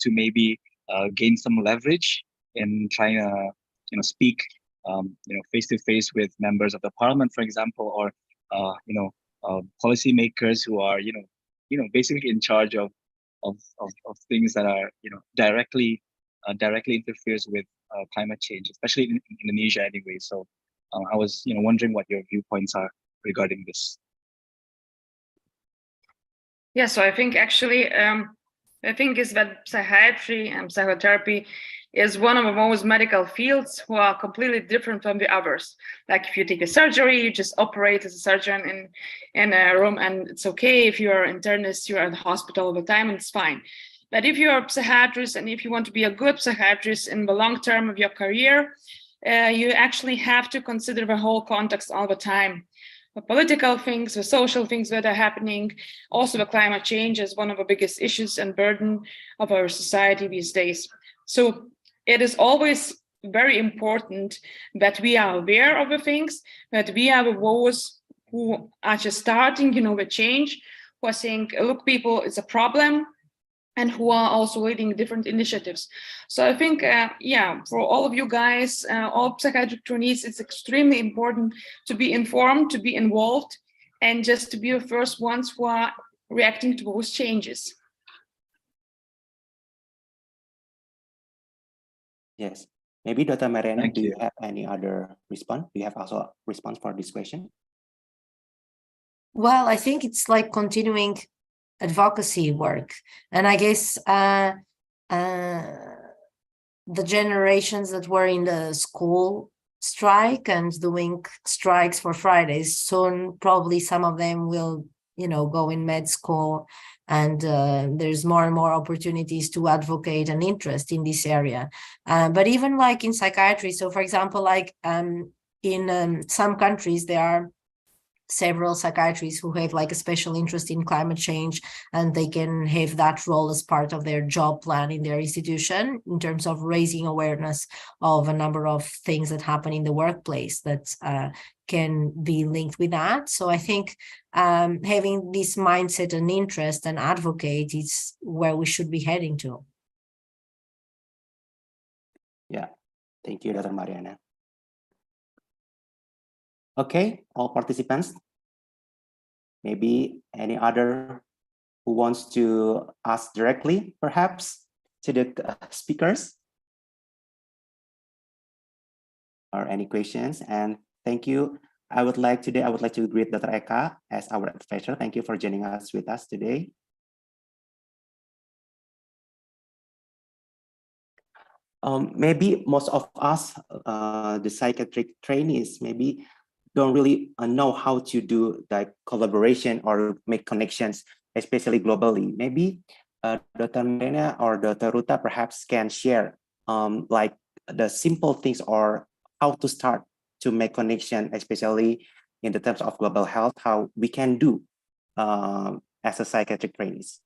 to maybe gain some leverage in trying to speak face to face with members of the parliament, for example, or policymakers who are basically in charge of things that are directly interferes with climate change, especially in Indonesia anyway. So I was wondering what your viewpoints are regarding this. Yeah, so I think actually I think is that psychiatry and psychotherapy is one of the most medical fields who are completely different from the others. Like if you take a surgery, you just operate as a surgeon in a room and it's okay. If you're an internist, you're in the hospital all the time and it's fine. But if you're a psychiatrist and if you want to be a good psychiatrist in the long term of your career, you actually have to consider the whole context all the time. The political things, the social things that are happening, also the climate change is one of the biggest issues and burden of our society these days. So it is always very important that we are aware of the things, that we are those who are just starting, the change, who are saying, look, people, it's a problem, and who are also leading different initiatives. So I think, for all of you guys, all psychiatric trainees, it's extremely important to be informed, to be involved, and just to be the first ones who are reacting to those changes. Yes. Maybe Dr. Mariana, Thank do you you. have any other response? Do you have also a response for this question? Well, I think it's like continuing advocacy work. And I guess the generations that were in the school strike and doing strikes for Fridays, soon probably some of them will, go in med school, and there's more and more opportunities to advocate an interest in this area. But even like in psychiatry, so for example, like in some countries, there are several psychiatrists who have like a special interest in climate change, and they can have that role as part of their job plan in their institution in terms of raising awareness of a number of things that happen in the workplace that can be linked with that. So I think having this mindset and interest and advocate is where we should be heading to. Yeah, thank you, Dr. Mariana. Okay, all participants, maybe any other who wants to ask directly, perhaps, to the speakers? Or any questions? And thank you. I would like to greet Dr. Eka as our advisor. Thank you for joining us with us today. Maybe most of us, the psychiatric trainees, maybe don't really know how to do that collaboration or make connections, especially globally. Maybe Dr. Marina or Dr. Ruta perhaps can share like the simple things or how to start to make connection, especially in the terms of global health, how we can do as a psychiatric trainees.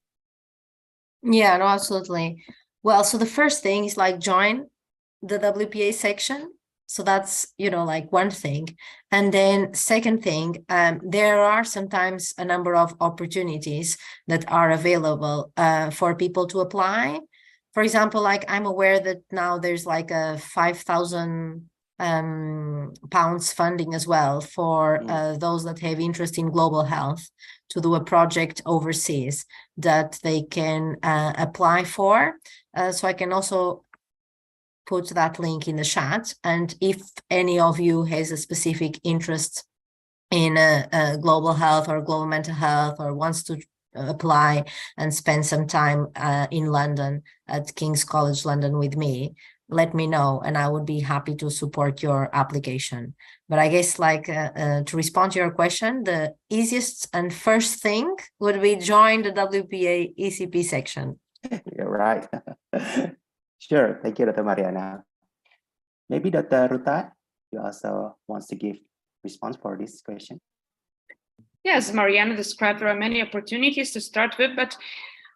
Yeah, no, absolutely. Well, so the first thing is like join the WPA section. So that's, like one thing. And then second thing, there are sometimes a number of opportunities that are available for people to apply. For example, like I'm aware that now there's like a 5,000 pounds funding as well for those that have interest in global health to do a project overseas that they can apply for. So I can also put that link in the chat. And if any of you has a specific interest in global health or global mental health, or wants to apply and spend some time in London at King's College London with me, let me know, and I would be happy to support your application. But I guess like to respond to your question, the easiest and first thing would be join the WPA ECP section. You're right. Sure, thank you, Dr. Mariana. Maybe Dr. Ruta, you also wants to give response for this question. Yes, Mariana described there are many opportunities to start with, but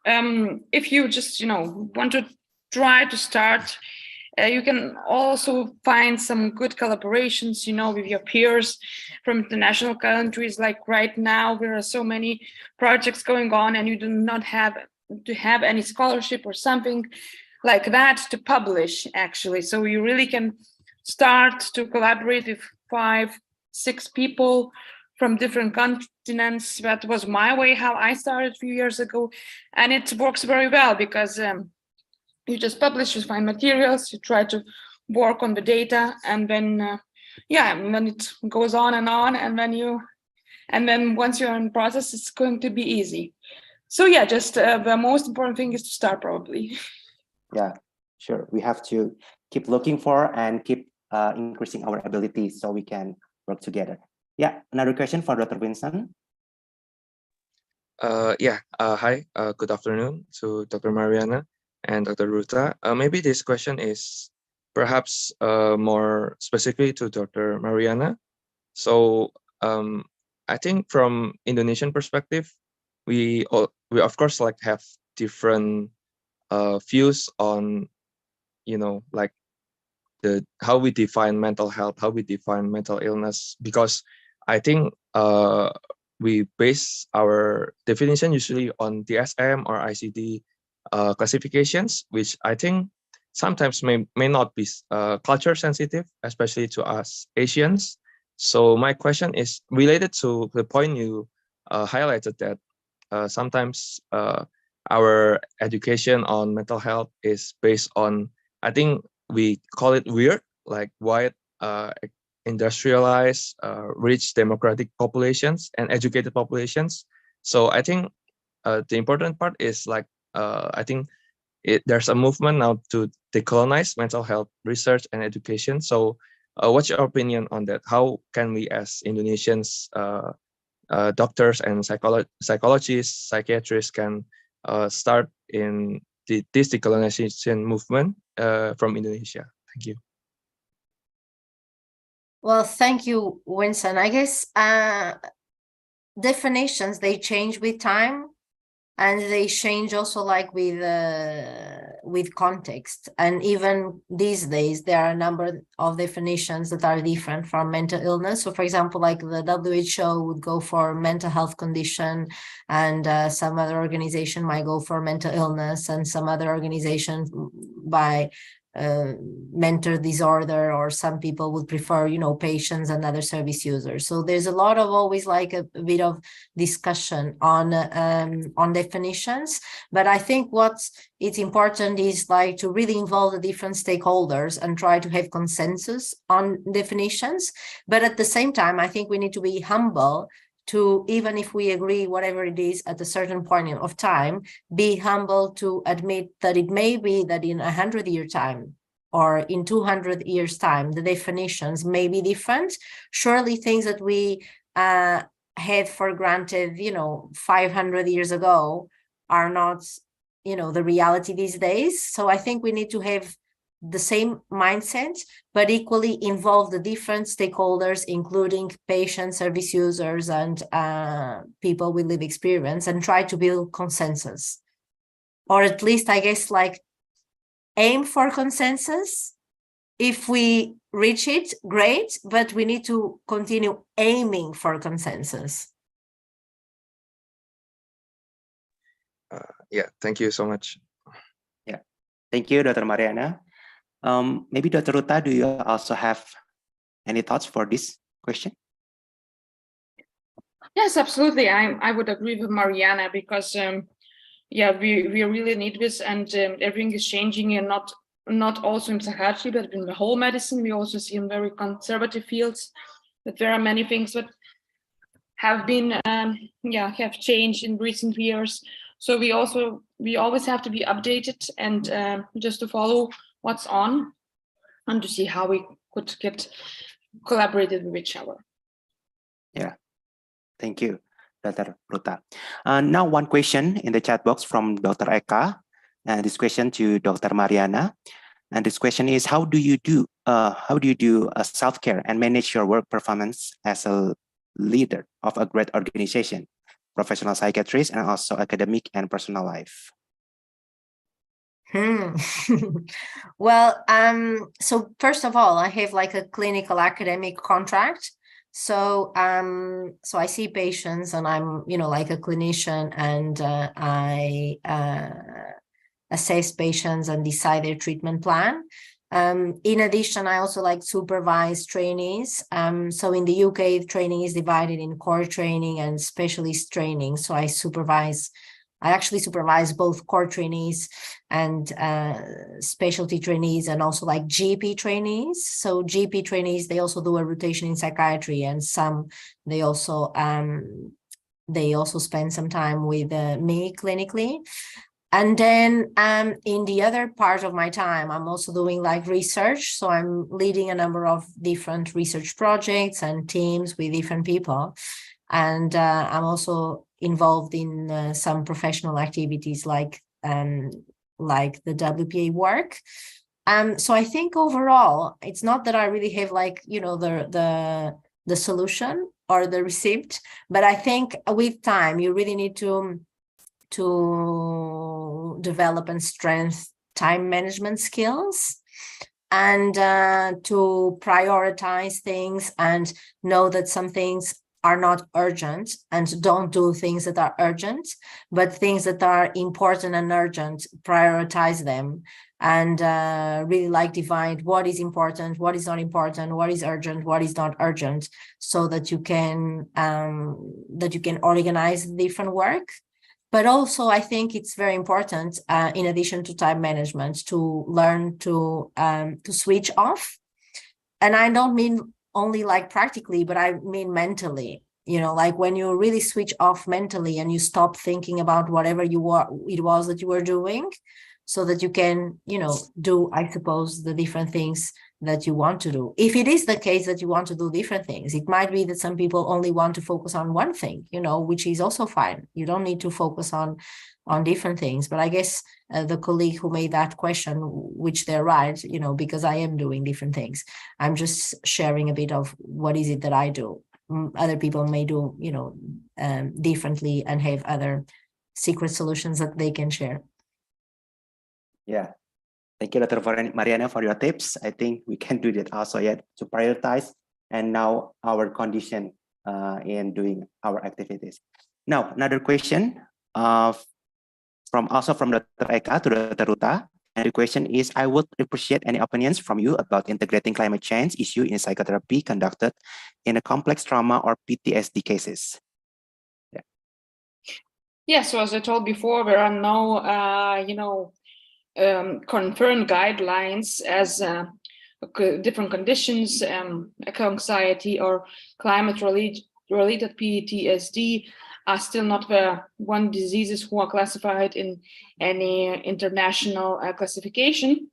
if you just, want to try to start, you can also find some good collaborations, with your peers from international countries. Like right now, there are so many projects going on, and you do not have to have any scholarship or something like that to publish, actually. So you really can start to collaborate with 5-6 people from different continents. That was my way how I started a few years ago, and it works very well because you just publish, you find materials, you try to work on the data, and then and then it goes on, and then once you're in process, it's going to be easy. So yeah, just the most important thing is to start, probably. Yeah, sure. We have to keep looking for and keep increasing our abilities so we can work together. Yeah, another question for Dr. Vincent. Hi, good afternoon to Dr. Mariana and Dr. Ruta. Maybe this question is perhaps more specific to Dr. Mariana. So I think from Indonesian perspective, we of course like have different views on like how we define mental health, how we define mental illness, because I think we base our definition usually on DSM or ICD classifications, which I think sometimes may not be culture sensitive, especially to us Asians. So my question is related to the point you highlighted, that sometimes our education on mental health is based on, I think we call it weird, like white, industrialized, rich democratic populations and educated populations. So I think the important part is like, I think there's a movement now to decolonize mental health research and education. So what's your opinion on that? How can we as Indonesians, doctors and psychologists, psychiatrists can start in this decolonization movement from Indonesia? Thank you. Well, thank you, Winston. I guess definitions, they change with time, and they change also like with context. And even these days, there are a number of definitions that are different from mental illness. So for example, like the WHO would go for mental health condition, and some other organization might go for mental illness, and some other organization by mental disorder, or some people would prefer, patients and other service users. So there's a lot of always like a bit of discussion on definitions. But I think it's important is like to really involve the different stakeholders and try to have consensus on definitions. But at the same time, I think we need to be humble to, even if we agree whatever it is at a certain point of time, be humble to admit that it may be that in 100-year time or in 200 years time, the definitions may be different. Surely things that we had for granted, 500 years ago are not, the reality these days. So I think we need to have the same mindset, but equally involve the different stakeholders, including patients, service users, and people with lived experience, and try to build consensus. Or at least, I guess, like aim for consensus. If we reach it, great, but we need to continue aiming for consensus. Yeah, thank you so much. Yeah, thank you, Dr. Mariana. Maybe Dr. Ruta, do you also have any thoughts for this question? Yes, absolutely. I would agree with Mariana, because we really need this, and everything is changing, and not also in psychiatry, but in the whole medicine. We also see in very conservative fields that there are many things that have been have changed in recent years. So we always have to be updated, and just to follow what's on, and to see how we could get collaborated with each other. Yeah, thank you, Dr. Ruta. Now one question in the chat box from Dr. Eka, and this question to Dr. Mariana. And this question is, how do you do self-care and manage your work performance as a leader of a great organization, professional psychiatrist, and also academic and personal life? Well, so first of all, I have like a clinical academic contract. So I see patients, and I'm, like a clinician, and I assess patients and decide their treatment plan. In addition, I also like supervise trainees. So in the UK, training is divided in core training and specialist training. So I actually supervise both core trainees and specialty trainees, and also like GP trainees. So GP trainees, they also do a rotation in psychiatry, and some they also spend some time with me clinically. And then in the other part of my time, I'm also doing like research. So I'm leading a number of different research projects and teams with different people. And I'm also involved in some professional activities like the WPA work. So I think overall, it's not that I really have like, the solution or the receipt, but I think with time, you really need to develop and strengthen time management skills, and to prioritize things and know that some things are not urgent, and don't do things that are urgent, but things that are important and urgent, prioritize them, and really like divide what is important, what is not important, what is urgent, what is not urgent, so that you can organize different work. But also, I think it's very important, in addition to time management, to learn to switch off. And I don't mean only like practically, but I mean mentally. You know, like when you really switch off mentally and you stop thinking about whatever it was that you were doing, so that you can, you know, do, I suppose, the different things that you want to do. If it is the case that you want to do different things, it might be that some people only want to focus on one thing, you know, which is also fine. You don't need to focus on different things. But I guess the colleague who made that question, which they're right, you know, because I am doing different things. I'm just sharing a bit of what is it that I do. Other people may do, you know, differently and have other secret solutions that they can share. Yeah. Thank you, Dr. Mariana, for your tips. I think we can do that also yet to prioritize and know our condition in doing our activities. Now, another question from Dr. Eka to Dr. Ruta. And the question is, I would appreciate any opinions from you about integrating climate change issue in psychotherapy conducted in a complex trauma or PTSD cases. Yeah. Yeah, so as I told before, there are no, confirmed guidelines as different conditions, eco-anxiety or climate-related PTSD are still not the one diseases who are classified in any international classification.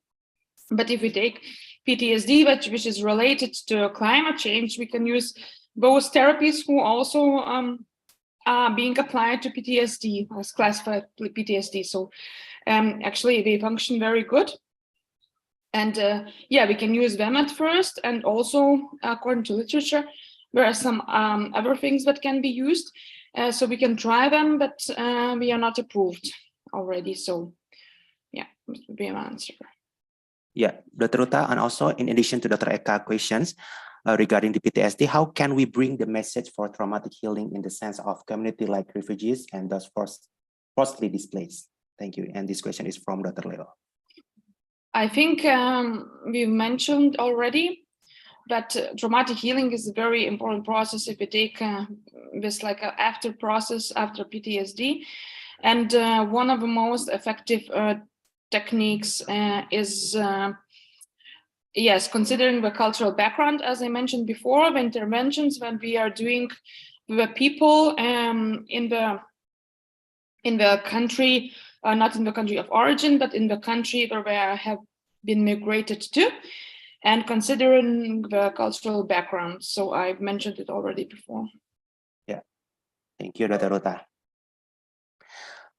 But if we take PTSD, which is related to climate change, we can use those therapies who also are being applied to PTSD, as classified PTSD. So actually they function very good. And yeah, we can use them at first. And also, according to literature, there are some other things that can be used. So we can try them, but we are not approved already. So yeah, this would be my answer. Yeah, Dr. Ruta, and also in addition to Dr. Eka questions regarding the PTSD, how can we bring the message for traumatic healing in the sense of community like refugees and those forcibly displaced? Thank you. And this question is from Dr. Leo. I think we mentioned already that traumatic healing is a very important process if you take this like an after process after PTSD. And one of the most effective techniques is, yes, considering the cultural background, as I mentioned before, the interventions that we are doing with people in the country, not in the country of origin, but in the country where they have been migrated to, and considering the cultural background. So I've mentioned it already before. Yeah, thank you, Dr. Ruta.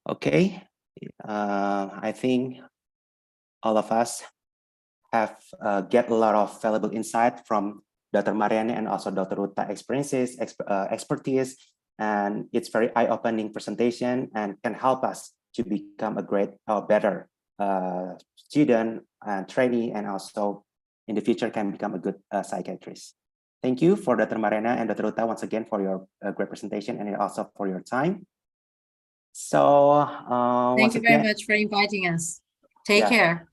Okay, I think all of us have get a lot of valuable insight from Dr. Mariana and also Dr. Ruta experiences, expertise, and it's very eye-opening presentation and can help us to become a great or better student and trainee, and also in the future can become a good psychiatrist. Thank you for Dr. Mariana and Dr. Ruta once again for your great presentation and also for your time. So thank you very much for inviting us. Take care.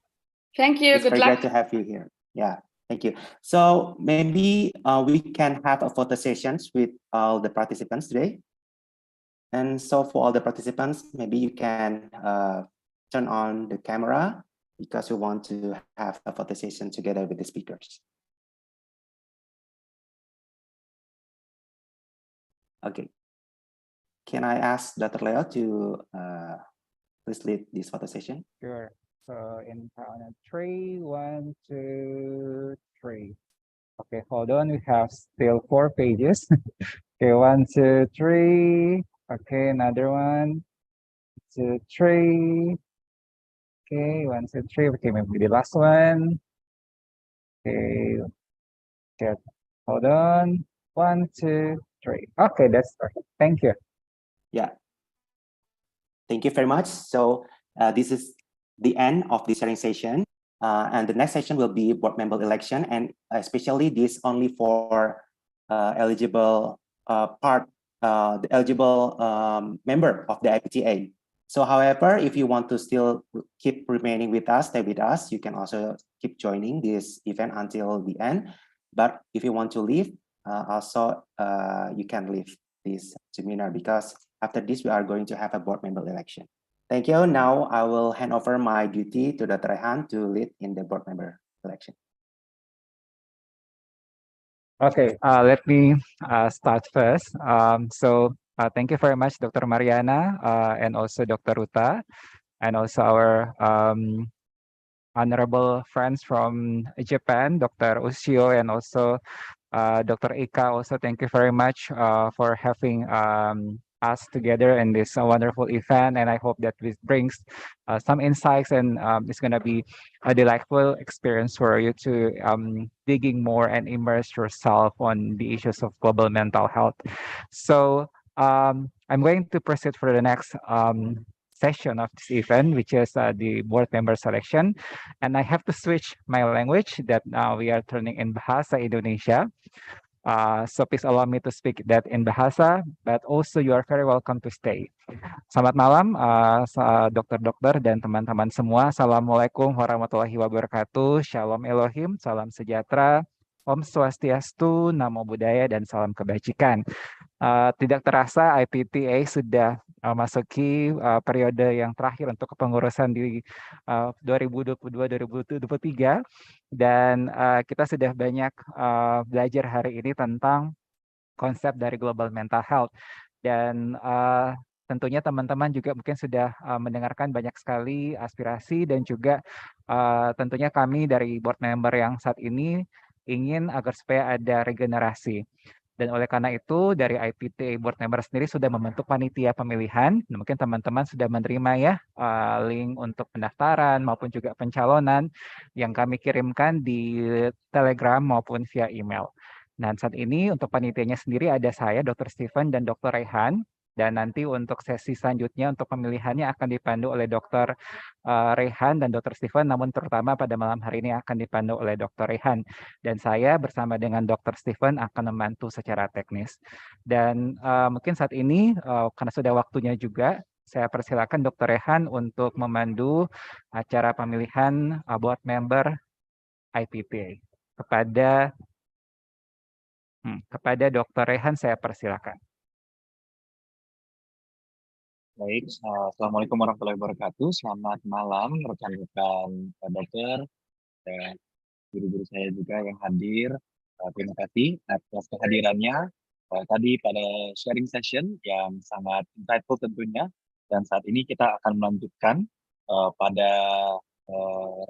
Thank you. It's good very luck. glad to have you here. Yeah, thank you. So maybe we can have a photo sessions with all the participants today. And so for all the participants, maybe you can turn on the camera because we want to have a photo session together with the speakers. Okay. Can I ask Dr. Leo to please lead this photo session? Sure. So in count of 3, 1, 2, 3. Okay, hold on. We have still 4 pages. Okay, 1, 2, 3. Okay, another 1, 2, 3. Okay, 1, 2, 3. Okay, maybe the last one. Okay, okay. Hold on. 1, 2, 3. Okay, that's perfect. Thank you. Yeah. Thank you very much. So this is the end of the sharing session. And the next session will be board member election, and especially this only for eligible the eligible member of the IPTA. So however, if you want to still keep remaining with us, stay with us, you can also keep joining this event until the end. But if you want to leave, also you can leave this seminar, because after this, we are going to have a board member election. Thank you. Now I will hand over my duty to Dr. Rehan to lead in the board member election. Okay, let me start first. Thank you very much, Dr. Mariana, and also Dr. Ruta, and also our honorable friends from Japan, Dr. Ushio, and also Dr. Ika. Also, thank you very much for having us together in this wonderful event, and I hope that this brings some insights, and it's going to be a delightful experience for you to digging more and immerse yourself on the issues of global mental health. So I'm going to proceed for the next session of this event, which is the board member selection, and I have to switch my language that now we are turning in Bahasa Indonesia. So please allow me to speak that in Bahasa, but also you are very welcome to stay. Selamat malam, dokter-dokter dan teman-teman semua. Assalamualaikum warahmatullahi wabarakatuh. Shalom Elohim, salam sejahtera, Om Swastiastu, Namo Buddhaya, dan salam kebajikan. Tidak terasa IPTA sudah masuki periode yang terakhir untuk kepengurusan di 2022-2023, dan kita sudah banyak belajar hari ini tentang konsep dari global mental health, dan tentunya teman-teman juga mungkin sudah mendengarkan banyak sekali aspirasi, dan juga tentunya kami dari board member yang saat ini ingin agar supaya ada regenerasi. Dan oleh karena itu dari IPTA board member sendiri sudah membentuk panitia pemilihan. Mungkin teman-teman sudah menerima ya link untuk pendaftaran maupun juga pencalonan yang kami kirimkan di Telegram maupun via email. Nah, saat ini untuk panitianya sendiri ada saya, Dr. Stephen, dan Dr. Rehan. Dan nanti untuk sesi selanjutnya untuk pemilihannya akan dipandu oleh Dr. Rehan dan Dr. Stephen, namun terutama pada malam hari ini akan dipandu oleh Dr. Rehan. Dan saya bersama dengan Dr. Stephen akan membantu secara teknis. Dan mungkin saat ini, karena sudah waktunya juga, saya persilakan Dr. Rehan untuk memandu acara pemilihan board member IPTA. Kepada Dr. Rehan saya persilakan. Baik, Assalamualaikum warahmatullahi wabarakatuh. Selamat malam rekan-rekan dokter dan guru-guru saya juga yang hadir. Terima kasih atas kehadirannya tadi pada sharing session yang sangat insightful tentunya. Dan saat ini kita akan melanjutkan pada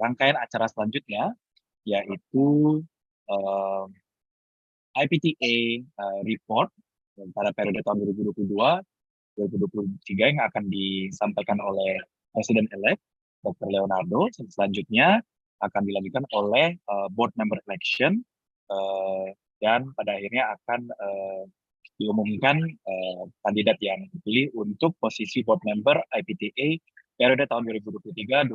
rangkaian acara selanjutnya, yaitu IPTA report pada periode tahun 2023 yang akan disampaikan oleh Presiden-elect Dr. Leonardo. Selanjutnya akan dilanjutkan oleh board member election, dan pada akhirnya akan diumumkan kandidat yang dipilih untuk posisi board member IPTA periode tahun 2023